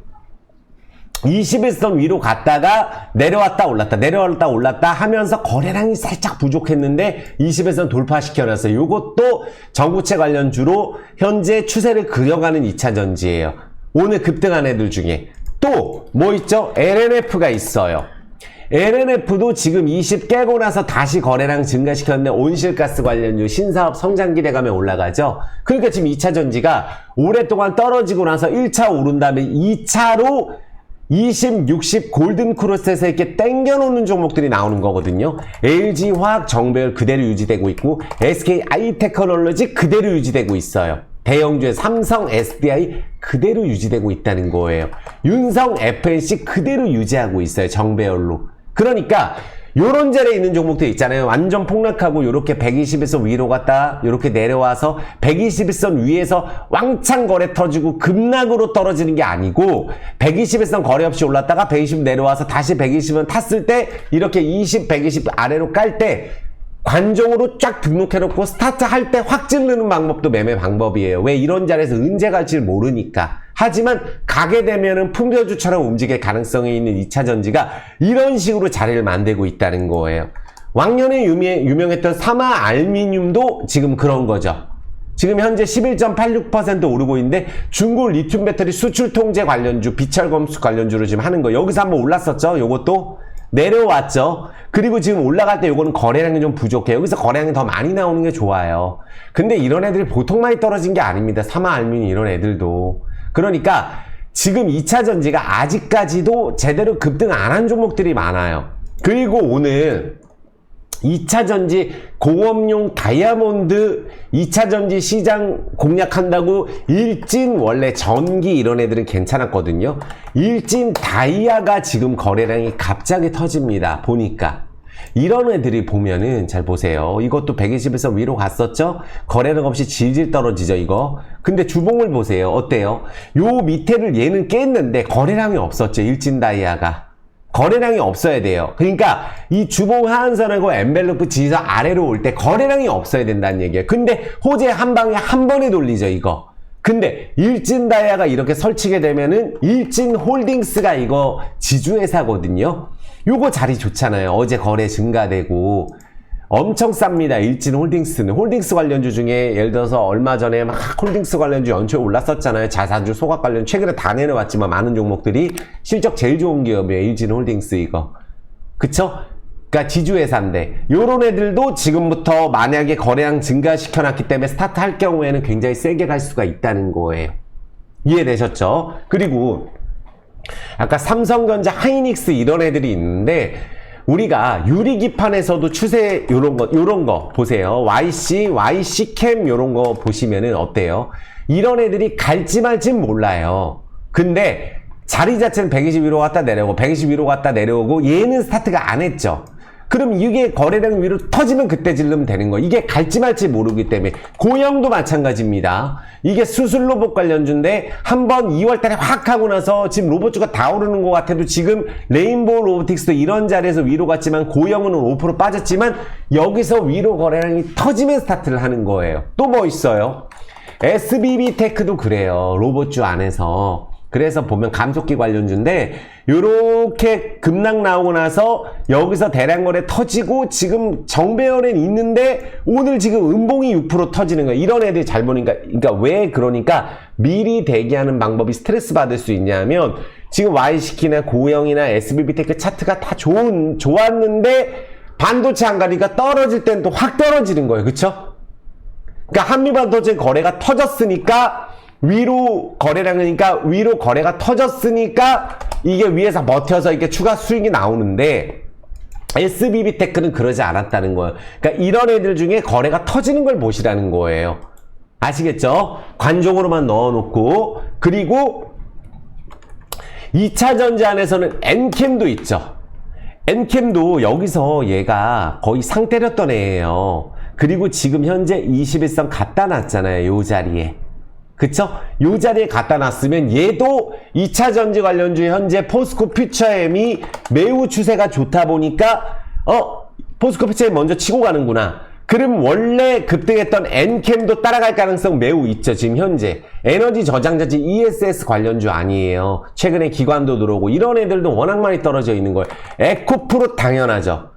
21선 위로 갔다가 내려왔다 올랐다 내려왔다 올랐다 하면서 거래량이 살짝 부족했는데 21선 돌파시켜놨어요. 요것도 전구체 관련주로 현재 추세를 그려가는 2차전지예요. 오늘 급등한 애들 중에 또 뭐 있죠? LNF가 있어요. LNF도 지금 20 깨고 나서 다시 거래량 증가시켰는데 온실가스 관련주 신사업 성장 기대감에 올라가죠. 그러니까 지금 2차전지가 오랫동안 떨어지고 나서 1차 오른 다음에 2차로 20, 60 골든크로스에서 이렇게 땡겨놓는 종목들이 나오는 거거든요. LG화학 정배열 그대로 유지되고 있고 SK 아이테크놀로지 그대로 유지되고 있어요. 대형주의 삼성 SDI 그대로 유지되고 있다는 거예요. 윤성 FNC 그대로 유지하고 있어요. 정배열로. 그러니까 요런 자리에 있는 종목들 있잖아요. 완전 폭락하고 요렇게 121선 위로 갔다 요렇게 내려와서 121선 위에서 왕창 거래 터지고 급락으로 떨어지는 게 아니고 121선 거래 없이 올랐다가 120 내려와서 다시 120은 탔을 때 이렇게 20, 120 아래로 깔 때 관종으로 쫙 등록해놓고 스타트 할 때 확 찌르는 방법도 매매 방법이에요. 왜? 이런 자리에서 언제 갈지를 모르니까. 하지만 가게 되면은 풍겨주처럼 움직일 가능성이 있는 2차전지가 이런 식으로 자리를 만들고 있다는 거예요. 왕년에 유명했던 사마 알미늄도 지금 그런 거죠. 지금 현재 11.86% 오르고 있는데 중국 리튬 배터리 수출 통제 관련주, 비철 검수 관련주로 지금 하는 거. 여기서 한번 올랐었죠. 요것도 내려왔죠. 그리고 지금 올라갈 때 요거는 거래량이 좀 부족해요. 여기서 거래량이 더 많이 나오는 게 좋아요. 근데 이런 애들이 보통 많이 떨어진 게 아닙니다. 사마 알미늄 이런 애들도. 그러니까 지금 2차전지가 아직까지도 제대로 급등 안 한 종목들이 많아요. 그리고 오늘 2차전지 공업용 다이아몬드 2차전지 시장 공략한다고 일진 원래 전기 이런 애들은 괜찮았거든요. 일진 다이아가 지금 거래량이 갑자기 터집니다. 보니까. 이런 애들이 보면은 잘 보세요. 이것도 120에서 위로 갔었죠? 거래량 없이 질질 떨어지죠, 이거. 근데 주봉을 보세요. 어때요? 요 밑에를 얘는 깼는데 거래량이 없었죠, 일진 다이아가. 거래량이 없어야 돼요. 그러니까 이 주봉 하한선하고 엔벨로프 지지선 아래로 올 때 거래량이 없어야 된다는 얘기예요. 근데 호재 한 방에 한 번에 돌리죠, 이거. 근데 일진다이아가 이렇게 설치게 되면은 일진홀딩스가 이거 지주회사거든요. 요거 자리 좋잖아요. 어제 거래 증가되고 엄청 쌉니다. 일진홀딩스는. 홀딩스 관련주 중에 예를 들어서 얼마 전에 막 홀딩스 관련주 연초에 올랐었잖아요. 자사주 소각 관련 최근에 다 내려왔지만 많은 종목들이 실적 제일 좋은 기업이에요. 일진홀딩스 이거. 그쵸? 그러니까 지주회사인데 요런 애들도 지금부터 만약에 거래량 증가시켜놨기 때문에 스타트 할 경우에는 굉장히 세게 갈 수가 있다는 거예요. 이해되셨죠? 그리고 아까 삼성전자, 하이닉스 이런 애들이 있는데 우리가 유리기판에서도 추세 요런 거 보세요. YC캠 요런 거 보시면은 어때요? 이런 애들이 갈지 말진 몰라요. 근데 자리 자체는 121호 갔다 내려오고 121호 갔다 내려오고 얘는 스타트가 안 했죠. 그럼 이게 거래량 위로 터지면 그때 질르면 되는 거예요. 이게 갈지 말지 모르기 때문에. 고영도 마찬가지입니다. 이게 수술 로봇 관련주인데 한번 2월달에 확 하고 나서 지금 로봇주가 다 오르는 것 같아도 지금 레인보우 로보틱스도 이런 자리에서 위로 갔지만 고영은 5% 빠졌지만 여기서 위로 거래량이 터지면 스타트를 하는 거예요. 또 뭐 있어요? SBB테크도 그래요. 로봇주 안에서. 그래서 보면 감속기 관련주인데 요렇게 급락 나오고 나서 여기서 대량 거래 터지고 지금 정배열엔 있는데 오늘 지금 음봉이 6% 터지는 거예요. 이런 애들이 잘 보니까 그러니까 왜 그러니까 미리 대기하는 방법이 스트레스 받을 수 있냐면 지금 Y시키나 고영이나 SBB테크 차트가 다 좋았는데 반도체 안 가니까 떨어질 땐 또 확 떨어지는 거예요. 그쵸? 그러니까 한미반도체 거래가 터졌으니까 위로 거래량이니까 위로 거래가 터졌으니까 이게 위에서 버텨서 이렇게 추가 수익이 나오는데 SBB테크는 그러지 않았다는 거예요. 그러니까 이런 애들 중에 거래가 터지는 걸 보시라는 거예요. 아시겠죠? 관종으로만 넣어놓고 그리고 2차전지 안에서는 엔캠도 있죠. 엔캠도 여기서 얘가 거의 상 때렸던 애예요. 그리고 지금 현재 21선 갖다 놨잖아요. 요 자리에. 그쵸? 요 자리에 갖다 놨으면 얘도 2차 전지 관련주 현재 포스코 퓨처엠이 매우 추세가 좋다 보니까 포스코 퓨처엠 먼저 치고 가는구나. 그럼 원래 급등했던 엔캠도 따라갈 가능성 매우 있죠. 지금 현재 에너지 저장자지 ESS 관련주 아니에요. 최근에 기관도 들어오고 이런 애들도 워낙 많이 떨어져 있는 거예요. 에코프로 당연하죠.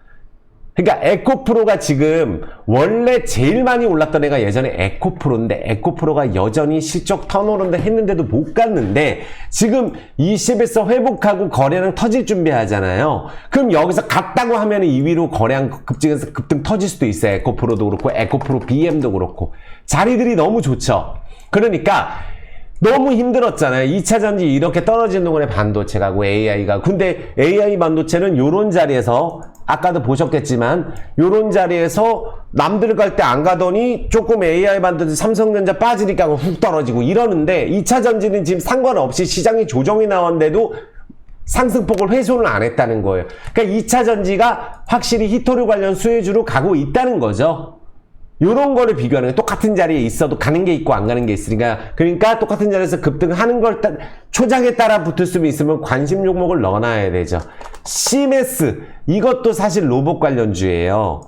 그러니까 에코프로가 지금 원래 제일 많이 올랐던 애가 예전에 에코프로인데 에코프로가 여전히 실적 턴오버를 했는데도 못 갔는데 지금 21선 회복하고 거래량 터질 준비하잖아요. 그럼 여기서 갔다고 하면 이 위로 거래량 급증해서 급등 터질 수도 있어요. 에코프로도 그렇고 에코프로 BM도 그렇고 자리들이 너무 좋죠. 그러니까 너무 힘들었잖아요. 2차전지 이렇게 떨어지는 동안에 반도체 가고 AI가. 근데 AI 반도체는 요런 자리에서 아까도 보셨겠지만 요런 자리에서 남들 갈 때 안 가더니 조금 AI 반도체 삼성전자 빠지니까 훅 떨어지고 이러는데 2차전지는 지금 상관없이 시장이 조정이 나왔는데도 상승폭을 훼손을 안 했다는 거예요. 그러니까 2차전지가 확실히 히토류 관련 수혜주로 가고 있다는 거죠. 요런 거를 비교하는 거예요. 똑같은 자리에 있어도 가는 게 있고 안 가는 게 있으니까. 그러니까 똑같은 자리에서 급등하는 걸 초장에 따라 붙을 수 있으면 관심 종목을 넣어놔야 되죠. 시메스 이것도 사실 로봇 관련주예요.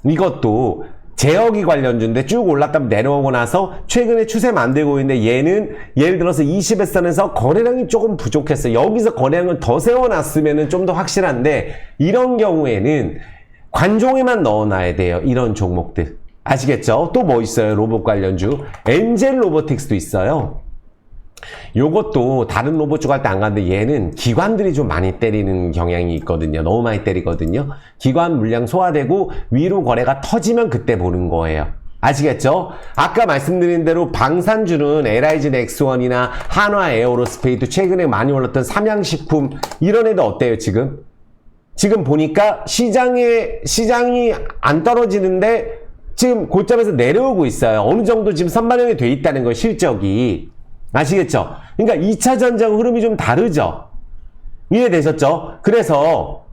이것도 제어기 관련주인데 쭉 올랐다면 내려오고 나서 최근에 추세 만들고 있는데 얘는 예를 들어서 20일선에서 거래량이 조금 부족했어요. 여기서 거래량을 더 세워놨으면 좀 더 확실한데 이런 경우에는 관종에만 넣어놔야 돼요. 이런 종목들. 아시겠죠? 또 뭐 있어요? 로봇 관련주. 엔젤 로보틱스도 있어요. 요것도 다른 로봇주 갈 때 안 가는데 얘는 기관들이 좀 많이 때리는 경향이 있거든요. 너무 많이 때리거든요. 기관 물량 소화되고 위로 거래가 터지면 그때 보는 거예요. 아시겠죠? 아까 말씀드린 대로 방산주는 LIG 넥스원이나 한화 에어로스페이스 최근에 많이 올랐던 삼양식품 이런 애들 어때요 지금? 지금 보니까 시장이 안 떨어지는데 지금 고점에서 내려오고 있어요. 어느 정도 지금 선반영이 돼 있다는 거예요, 실적이. 아시겠죠? 그러니까 2차 전장 흐름이 좀 다르죠? 이해되셨죠? 그래서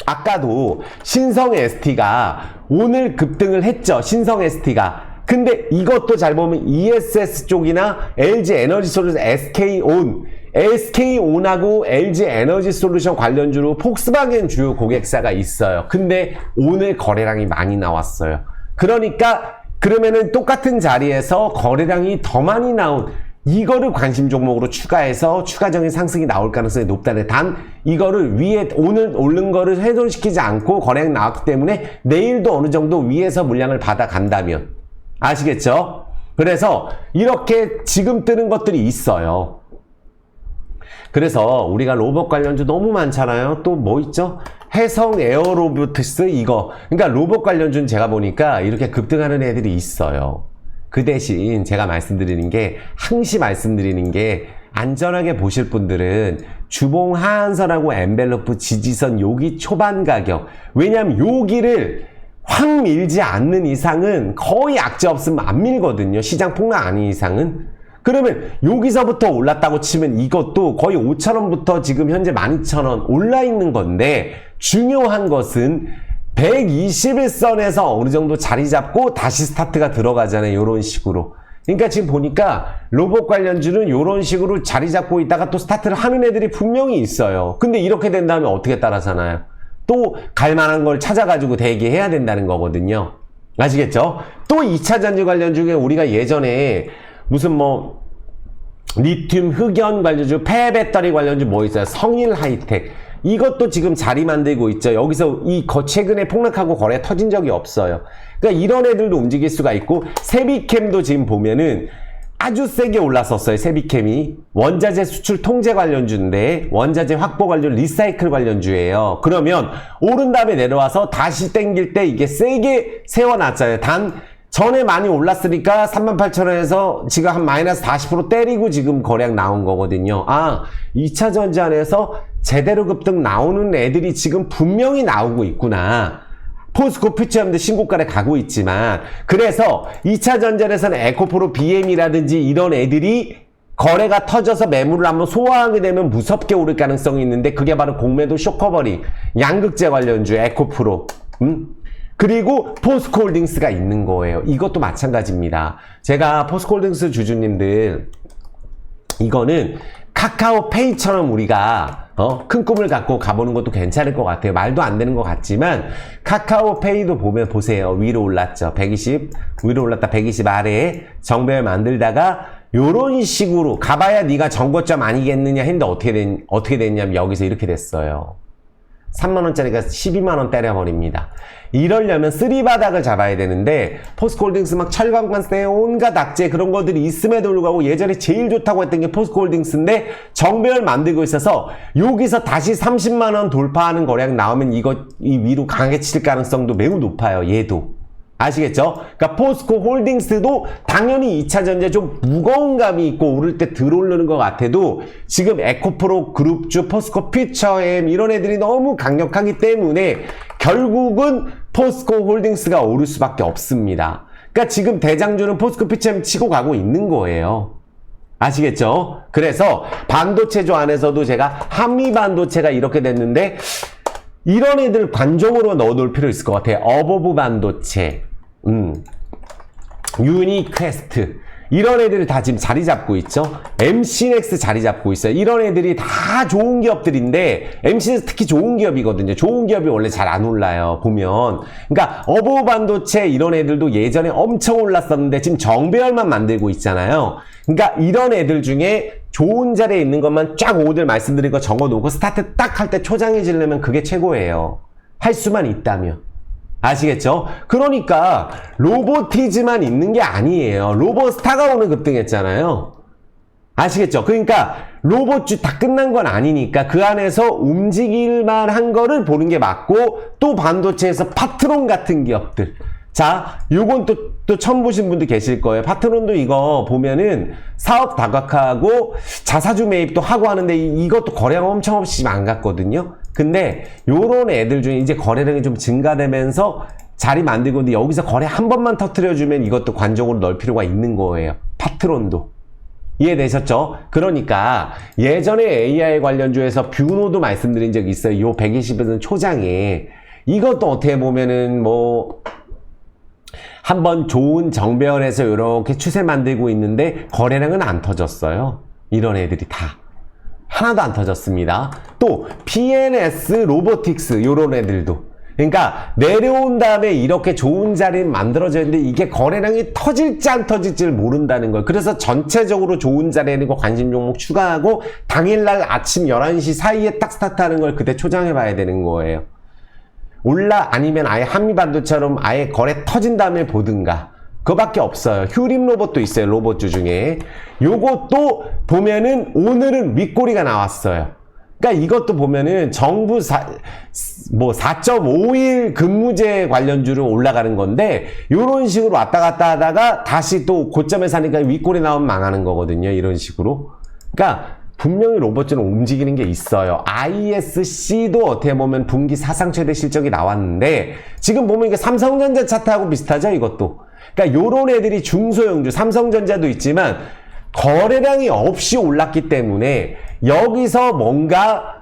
아까도 신성 ST가 오늘 급등을 했죠, 신성 ST가. 근데 이것도 잘 보면 ESS 쪽이나 LG 에너지 솔루션, SK온, SK온하고 LG에너지솔루션 관련주로 폭스바겐 주요 고객사가 있어요. 근데 오늘 거래량이 많이 나왔어요. 그러니까 그러면은 똑같은 자리에서 거래량이 더 많이 나온 이거를 관심 종목으로 추가해서 추가적인 상승이 나올 가능성이 높다네. 단 이거를 위에 오늘 오른 거를 훼손시키지 않고 거래량이 나왔기 때문에 내일도 어느 정도 위에서 물량을 받아간다면 아시겠죠? 그래서 이렇게 지금 뜨는 것들이 있어요. 그래서 우리가 로봇 관련주 너무 많잖아요. 또 뭐 있죠? 해성 에어로보틱스 이거. 그러니까 로봇 관련주는 제가 보니까 이렇게 급등하는 애들이 있어요. 그 대신 제가 말씀드리는 게 항시 말씀드리는 게 안전하게 보실 분들은 주봉 하한선하고 엔벨로프 지지선 여기 초반 가격. 왜냐하면 여기를 확 밀지 않는 이상은 거의 악재 없으면 안 밀거든요. 시장 폭락 아닌 이상은. 그러면 여기서부터 올랐다고 치면 이것도 거의 5,000원부터 지금 현재 12,000원 올라 있는 건데 중요한 것은 121선에서 어느 정도 자리 잡고 다시 스타트가 들어가잖아요. 이런 식으로. 그러니까 지금 보니까 로봇 관련주는 이런 식으로 자리 잡고 있다가 또 스타트를 하는 애들이 분명히 있어요. 근데 이렇게 된다면 어떻게 따라서나요? 또 갈만한 걸 찾아가지고 대기해야 된다는 거거든요. 아시겠죠? 또 2차 전지 관련 중에 우리가 예전에 무슨 뭐 리튬 흑연 관련주, 폐배터리 관련주 뭐 있어요? 성일 하이텍. 이것도 지금 자리 만들고 있죠. 여기서 최근에 폭락하고 거래 터진 적이 없어요. 그러니까 이런 애들도 움직일 수가 있고, 세비캠도 지금 보면은 아주 세게 올랐었어요. 세비캠이. 원자재 수출 통제 관련주인데, 원자재 확보 관련 리사이클 관련주예요. 그러면 오른 다음에 내려와서 다시 땡길 때 이게 세게 세워놨잖아요. 단 전에 많이 올랐으니까 38,000원에서 지금 한 마이너스 40% 때리고 지금 거래량 나온 거거든요. 아, 2차 전지 안에서 제대로 급등 나오는 애들이 지금 분명히 나오고 있구나. 포스코 퓨처엠도 신고가를 가고 있지만, 그래서 2차 전지에서는 에코프로 BM이라든지 이런 애들이 거래가 터져서 매물을 한번 소화하게 되면 무섭게 오를 가능성이 있는데, 그게 바로 공매도 쇼커버링, 양극재 관련주 에코프로, 그리고 포스코홀딩스가 있는 거예요. 이것도 마찬가지입니다. 제가 포스코홀딩스 주주님들, 이거는 카카오페이처럼 우리가 큰 꿈을 갖고 가보는 것도 괜찮을 것 같아요. 말도 안 되는 것 같지만 카카오페이도 보면 보세요. 위로 올랐죠. 120 위로 올랐다 120 아래에 정배열 만들다가 요런 식으로 가봐야 네가 정고점 아니겠느냐 했는데 어떻게 됐냐면 여기서 이렇게 됐어요. 3만원짜리가 12만원 때려버립니다. 이러려면 쓰리바닥을 잡아야 되는데 포스코홀딩스 막 철강관세 온갖 악재 그런 것들이 있음에도 불구하고 예전에 제일 좋다고 했던 게 포스코홀딩스인데 정배열 만들고 있어서 여기서 다시 30만원 돌파하는 거래량 나오면 이 위로 강하게 칠 가능성도 매우 높아요. 얘도. 아시겠죠? 그러니까 포스코 홀딩스도 당연히 2차 전지에 좀 무거운 감이 있고 오를 때 들어오르는 것 같아도 지금 에코프로 그룹주, 포스코 퓨처엠 이런 애들이 너무 강력하기 때문에 결국은 포스코 홀딩스가 오를 수밖에 없습니다. 그러니까 지금 대장주는 포스코 퓨처엠 치고 가고 있는 거예요. 아시겠죠? 그래서 반도체조 안에서도 제가 한미반도체가 이렇게 됐는데 이런 애들 관종으로 넣어놓을 필요 있을 것 같아요. 어버브 반도체, 유니퀘스트 이런 애들이 다 지금 자리 잡고 있죠. MC넥스 자리 잡고 있어요. 이런 애들이 다 좋은 기업들인데 MC넥스 특히 좋은 기업이거든요. 좋은 기업이 원래 잘 안 올라요. 보면 그러니까 어버브 반도체 이런 애들도 예전에 엄청 올랐었는데 지금 정배열만 만들고 있잖아요. 그러니까 이런 애들 중에 좋은 자리에 있는 것만 쫙 오늘 말씀드린 거 적어놓고 스타트 딱 할 때 초장해지려면 그게 최고예요. 할 수만 있다면. 아시겠죠? 그러니까 로보티즈만 있는 게 아니에요. 로봇스타가 오늘 급등했잖아요. 아시겠죠? 그러니까 로봇주 다 끝난 건 아니니까 그 안에서 움직일만 한 거를 보는 게 맞고 또 반도체에서 파트론 같은 기업들. 자, 요건 또 처음 보신 분들 계실 거예요. 파트론도 이거 보면은 사업 다각화하고 자사주 매입도 하고 하는데 이것도 거래량 엄청 없이 안 갔거든요. 근데 요런 애들 중에 이제 거래량이 좀 증가되면서 자리 만들고 있는데 여기서 거래 한 번만 터트려주면 이것도 관종으로 넣을 필요가 있는 거예요. 파트론도. 이해되셨죠? 그러니까 예전에 AI 관련주에서 뷰노도 말씀드린 적이 있어요. 요 120에서는 초장에. 이것도 어떻게 보면은 뭐 한번 좋은 정배열에서 이렇게 추세 만들고 있는데 거래량은 안 터졌어요. 이런 애들이 다. 하나도 안 터졌습니다. 또 PNS 로보틱스 요런 애들도, 그러니까 내려온 다음에 이렇게 좋은 자리를 만들어져 있는데 이게 거래량이 터질지 안 터질지를 모른다는 거예요. 그래서 전체적으로 좋은 자리에 있는 거 관심 종목 추가하고 당일날 아침 11시 사이에 딱 스타트하는 걸 그때 초장해 봐야 되는 거예요. 올라 아니면 아예 한미반도처럼 아예 거래 터진 다음에 보든가, 그거밖에 없어요. 휴림 로봇도 있어요. 로봇주 중에 요것도 보면은 오늘은 윗꼬리가 나왔어요. 그러니까 이것도 보면은 정부 4.5일 근무제 관련주로 올라가는 건데, 요런 식으로 왔다 갔다 하다가 다시 또 고점에 사니까 윗골이 나오면 망하는 거거든요. 이런 식으로. 그러니까 분명히 로봇주는 움직이는 게 있어요. ISC도 어떻게 보면 분기 사상 최대 실적이 나왔는데, 지금 보면 이게 삼성전자 차트하고 비슷하죠, 이것도. 그러니까 요런 애들이 중소형주, 삼성전자도 있지만 거래량이 없이 올랐기 때문에 여기서 뭔가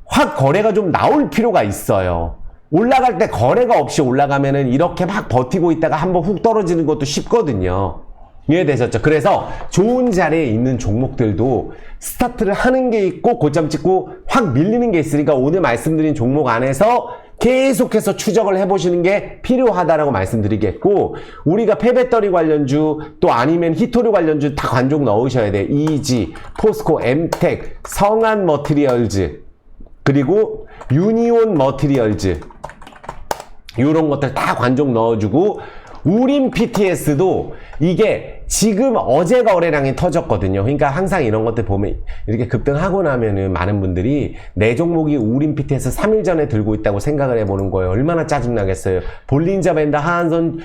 확 거래가 좀 나올 필요가 있어요. 올라갈 때 거래가 없이 올라가면은 이렇게 막 버티고 있다가 한번 훅 떨어지는 것도 쉽거든요. 이해되셨죠? 그래서 좋은 자리에 있는 종목들도 스타트를 하는 게 있고 고점 찍고 확 밀리는 게 있으니까 오늘 말씀드린 종목 안에서 계속해서 추적을 해보시는 게 필요하다라고 말씀드리겠고, 우리가 폐배터리 관련주 또 아니면 히토류 관련주 다 관종 넣으셔야 돼. EG, 포스코, 엠텍, 성한 머티리얼즈, 그리고 유니온 머티리얼즈, 이런 것들 다 관종 넣어주고, 우림 PTS도 이게 지금 어제 거래량이 터졌거든요. 그러니까 항상 이런 것들 보면 이렇게 급등하고 나면은 많은 분들이 내 종목이 우림 PTS 3일 전에 들고 있다고 생각을 해보는 거예요. 얼마나 짜증나겠어요. 볼린저 밴드 하한선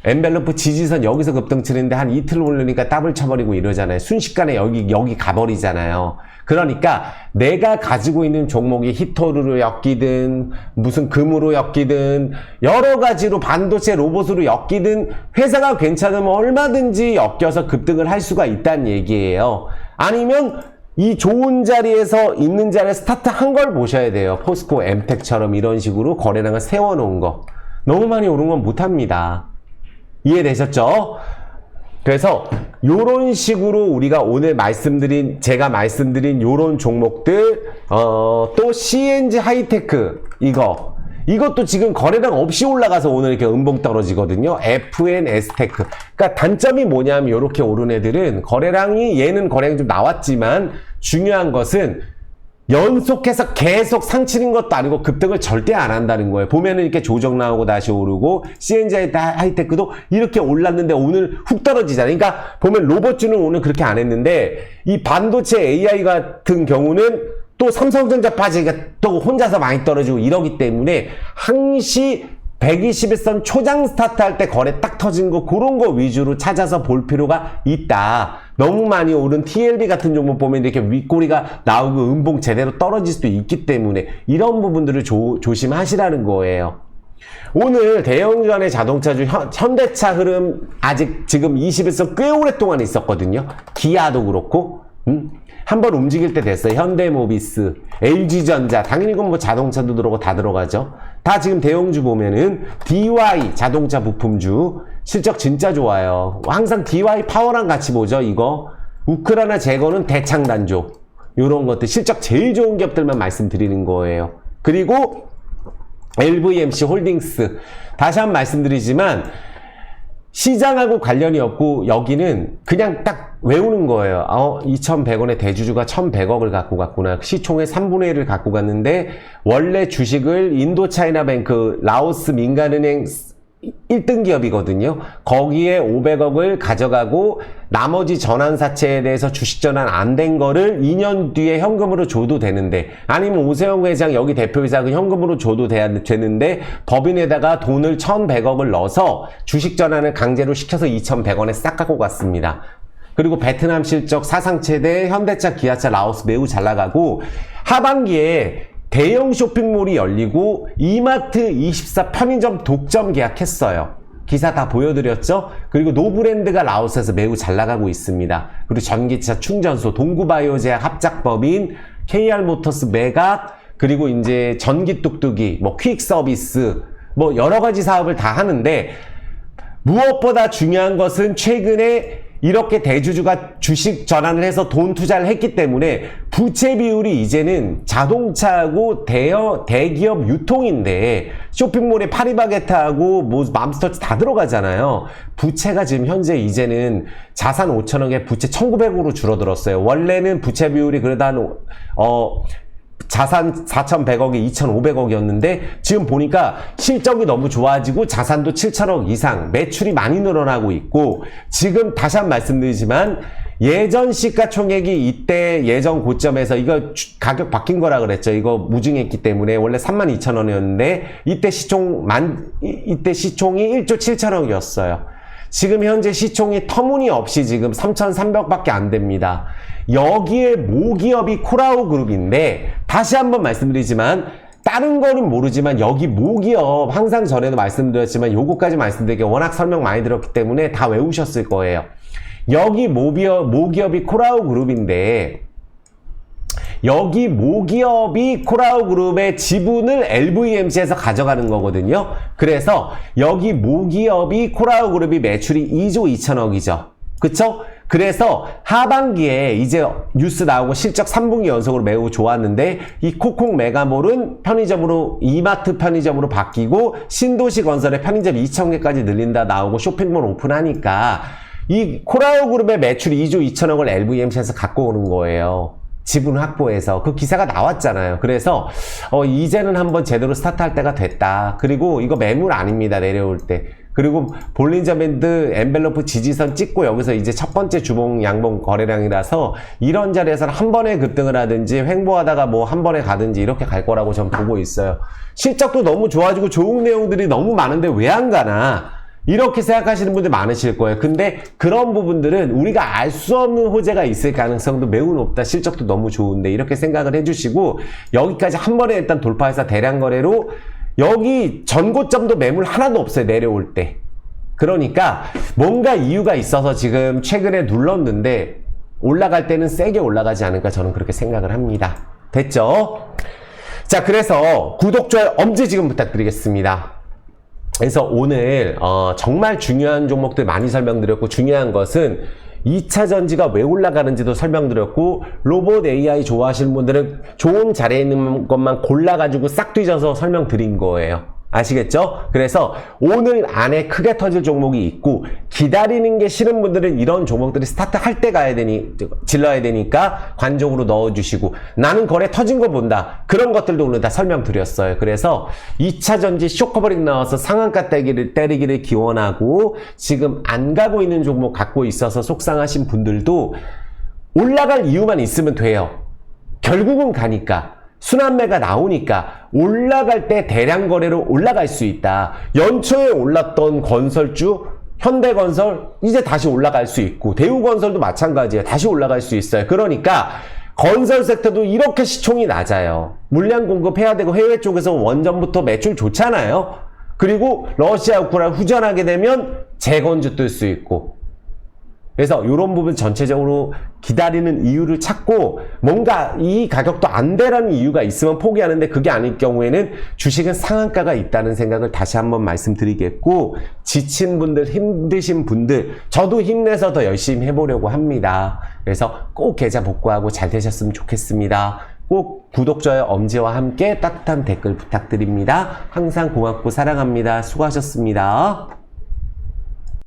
엔벨로프 지지선 여기서 급등 치는데 한 이틀 오르니까 더블 쳐버리고 이러잖아요. 순식간에 여기 가버리잖아요. 그러니까 내가 가지고 있는 종목이 히토류로 엮이든 무슨 금으로 엮이든 여러 가지로 반도체 로봇으로 엮이든 회사가 괜찮으면 얼마든지 엮여서 급등을 할 수가 있다는 얘기예요. 아니면 이 좋은 자리에서 있는 자리에 스타트 한 걸 보셔야 돼요. 포스코, 엠텍처럼 이런 식으로 거래량을 세워놓은 거. 너무 많이 오른 건 못합니다. 이해되셨죠? 그래서 요런 식으로 우리가 오늘 제가 말씀드린 요런 종목들, 또 CNG 하이테크, 이것도 지금 거래량 없이 올라가서 오늘 이렇게 음봉 떨어지거든요. FNS테크. 그러니까 단점이 뭐냐면 요렇게 오른 애들은 얘는 거래량이 좀 나왔지만 중요한 것은 연속해서 계속 상치는 것도 아니고 급등을 절대 안 한다는 거예요. 보면은 이렇게 조정 나오고 다시 오르고, CNG 하이테크도 이렇게 올랐는데 오늘 훅 떨어지잖아요. 그러니까 보면 로봇주는 오늘 그렇게 안 했는데, 이 반도체 AI 같은 경우는 또 삼성전자 빠지니까 또 혼자서 많이 떨어지고 이러기 때문에 항시 121선 초장 스타트 할 때 거래 딱 터진 거, 그런 거 위주로 찾아서 볼 필요가 있다. 너무 많이 오른 TLB 같은 종목 보면 이렇게 윗꼬리가 나오고 음봉 제대로 떨어질 수도 있기 때문에 이런 부분들을 조심하시라는 거예요. 오늘 대형전의 자동차주 현대차 흐름 아직 지금 21선 꽤 오랫동안 있었거든요. 기아도 그렇고, 한번 움직일 때 됐어요. 현대모비스, LG전자, 당연히 이건 뭐 자동차도 들어가고 다 들어가죠. 다 지금 대형주 보면은 DY 자동차 부품주 실적 진짜 좋아요. 항상 DY 파워랑 같이 보죠. 이거 우크라이나 재건은 대창단조, 요런 것들 실적 제일 좋은 기업들만 말씀드리는 거예요. 그리고 LVMC 홀딩스, 다시 한번 말씀드리지만 시장하고 관련이 없고 여기는 그냥 딱 외우는 거예요. 2,100원에 대주주가 1,100억을 갖고 갔구나. 시총의 3분의 1을 갖고 갔는데 원래 주식을 인도차이나뱅크, 라오스 민간은행 1등 기업이거든요. 거기에 500억을 가져가고 나머지 전환사채에 대해서 주식 전환 안 된 거를 2년 뒤에 현금으로 줘도 되는데, 아니면 오세영 회장 여기 대표이사 그 현금으로 줘도 되는데 법인에다가 돈을 1,100억을 넣어서 주식 전환을 강제로 시켜서 2,100원에 싹 갖고 갔습니다. 그리고 베트남 실적 사상 최대, 현대차, 기아차, 라오스 매우 잘 나가고, 하반기에 대형 쇼핑몰이 열리고 이마트24 편의점 독점 계약했어요. 기사 다 보여드렸죠? 그리고 노브랜드가 라오스에서 매우 잘 나가고 있습니다. 그리고 전기차 충전소, 동구바이오제약 합작법인, KR모터스 매각, 그리고 이제 전기 뚝뚝이, 뭐 퀵 서비스, 뭐 여러 가지 사업을 다 하는데, 무엇보다 중요한 것은 최근에 이렇게 대주주가 주식 전환을 해서 돈 투자를 했기 때문에 부채 비율이 이제는 자동차하고 대기업 유통인데 쇼핑몰에 파리바게트하고 뭐 맘스터치 다 들어가잖아요. 부채가 지금 현재 이제는 자산 5천억에 부채 1,900으로 줄어들었어요. 원래는 부채 비율이 그래도 한 자산 4,100억에 2,500억이었는데 지금 보니까 실적이 너무 좋아지고 자산도 7천억 이상, 매출이 많이 늘어나고 있고, 지금 다시 한번 말씀드리지만 예전 시가총액이 이때 예전 고점에서 이거 가격 바뀐 거라 그랬죠. 이거 무증했기 때문에 원래 32,000원이었는데 이때 시총이 1조 7천억이었어요. 지금 현재 시총이 터무니없이 지금 3,300밖에 안 됩니다. 여기에 모기업이 코라우 그룹인데, 다시 한번 말씀드리지만 다른 거는 모르지만 여기 모기업, 항상 전에도 말씀드렸지만 요거까지 말씀드리기 워낙 설명 많이 들었기 때문에 다 외우셨을 거예요. 여기 모기업이 코라우 그룹인데, 여기 모기업이 코라우 그룹의 지분을 LVMC에서 가져가는 거거든요. 그래서 여기 모기업이 코라우 그룹이 매출이 2조 2천억이죠. 그쵸? 그래서 하반기에 이제 뉴스 나오고 실적 3분기 연속으로 매우 좋았는데, 이 코콕 메가몰은 편의점으로, 이마트 편의점으로 바뀌고 신도시 건설에 편의점 2,000개까지 늘린다 나오고 쇼핑몰 오픈하니까 이 코라우 그룹의 매출이 2조 2천억을 LVMC에서 갖고 오는 거예요. 지분 확보해서. 그 기사가 나왔잖아요. 그래서 이제는 한번 제대로 스타트할 때가 됐다. 그리고 이거 매물 아닙니다, 내려올 때. 그리고 볼린저 밴드 엔벨로프 지지선 찍고 여기서 이제 첫 번째 주봉 양봉 거래량이라서 이런 자리에서는 한 번에 급등을 하든지 횡보하다가 뭐 한 번에 가든지 이렇게 갈 거라고 전 보고 있어요. 실적도 너무 좋아지고 좋은 내용들이 너무 많은데 왜 안 가나, 이렇게 생각하시는 분들 많으실 거예요. 근데 그런 부분들은 우리가 알 수 없는 호재가 있을 가능성도 매우 높다. 실적도 너무 좋은데, 이렇게 생각을 해주시고, 여기까지 한 번에 일단 돌파해서 대량 거래로, 여기 전고점도 매물 하나도 없어요, 내려올 때. 그러니까 뭔가 이유가 있어서 지금 최근에 눌렀는데 올라갈 때는 세게 올라가지 않을까, 저는 그렇게 생각을 합니다. 됐죠? 자, 그래서 구독, 좋아요, 엄지 지금 부탁드리겠습니다. 그래서 오늘 정말 중요한 종목들 많이 설명드렸고, 중요한 것은 2차 전지가 왜 올라가는지도 설명드렸고, 로봇 AI 좋아하시는 분들은 좋은 자리에 있는 것만 골라가지고 싹 뒤져서 설명드린 거예요. 아시겠죠? 그래서 오늘 안에 크게 터질 종목이 있고, 기다리는 게 싫은 분들은 이런 종목들이 스타트 할 때 질러야 되니까 관종으로 넣어주시고, 나는 거래 터진 거 본다. 그런 것들도 오늘 다 설명드렸어요. 그래서 2차 전지 쇼커버링 나와서 상한가 때리기를 기원하고, 지금 안 가고 있는 종목 갖고 있어서 속상하신 분들도 올라갈 이유만 있으면 돼요. 결국은 가니까. 순환매가 나오니까 올라갈 때 대량 거래로 올라갈 수 있다. 연초에 올랐던 건설주, 현대건설 이제 다시 올라갈 수 있고, 대우건설도 마찬가지예요. 다시 올라갈 수 있어요. 그러니까 건설 섹터도 이렇게 시총이 낮아요. 물량 공급해야 되고, 해외 쪽에서 원전부터 매출 좋잖아요. 그리고 러시아 우크라이나 후전하게 되면 재건주 뜰 수 있고, 그래서 이런 부분 전체적으로 기다리는 이유를 찾고, 뭔가 이 가격도 안 되라는 이유가 있으면 포기하는데, 그게 아닐 경우에는 주식은 상한가가 있다는 생각을 다시 한번 말씀드리겠고, 지친 분들, 힘드신 분들, 저도 힘내서 더 열심히 해보려고 합니다. 그래서 꼭 계좌 복구하고 잘 되셨으면 좋겠습니다. 꼭 구독, 좋아요, 엄지와 함께 따뜻한 댓글 부탁드립니다. 항상 고맙고 사랑합니다. 수고하셨습니다.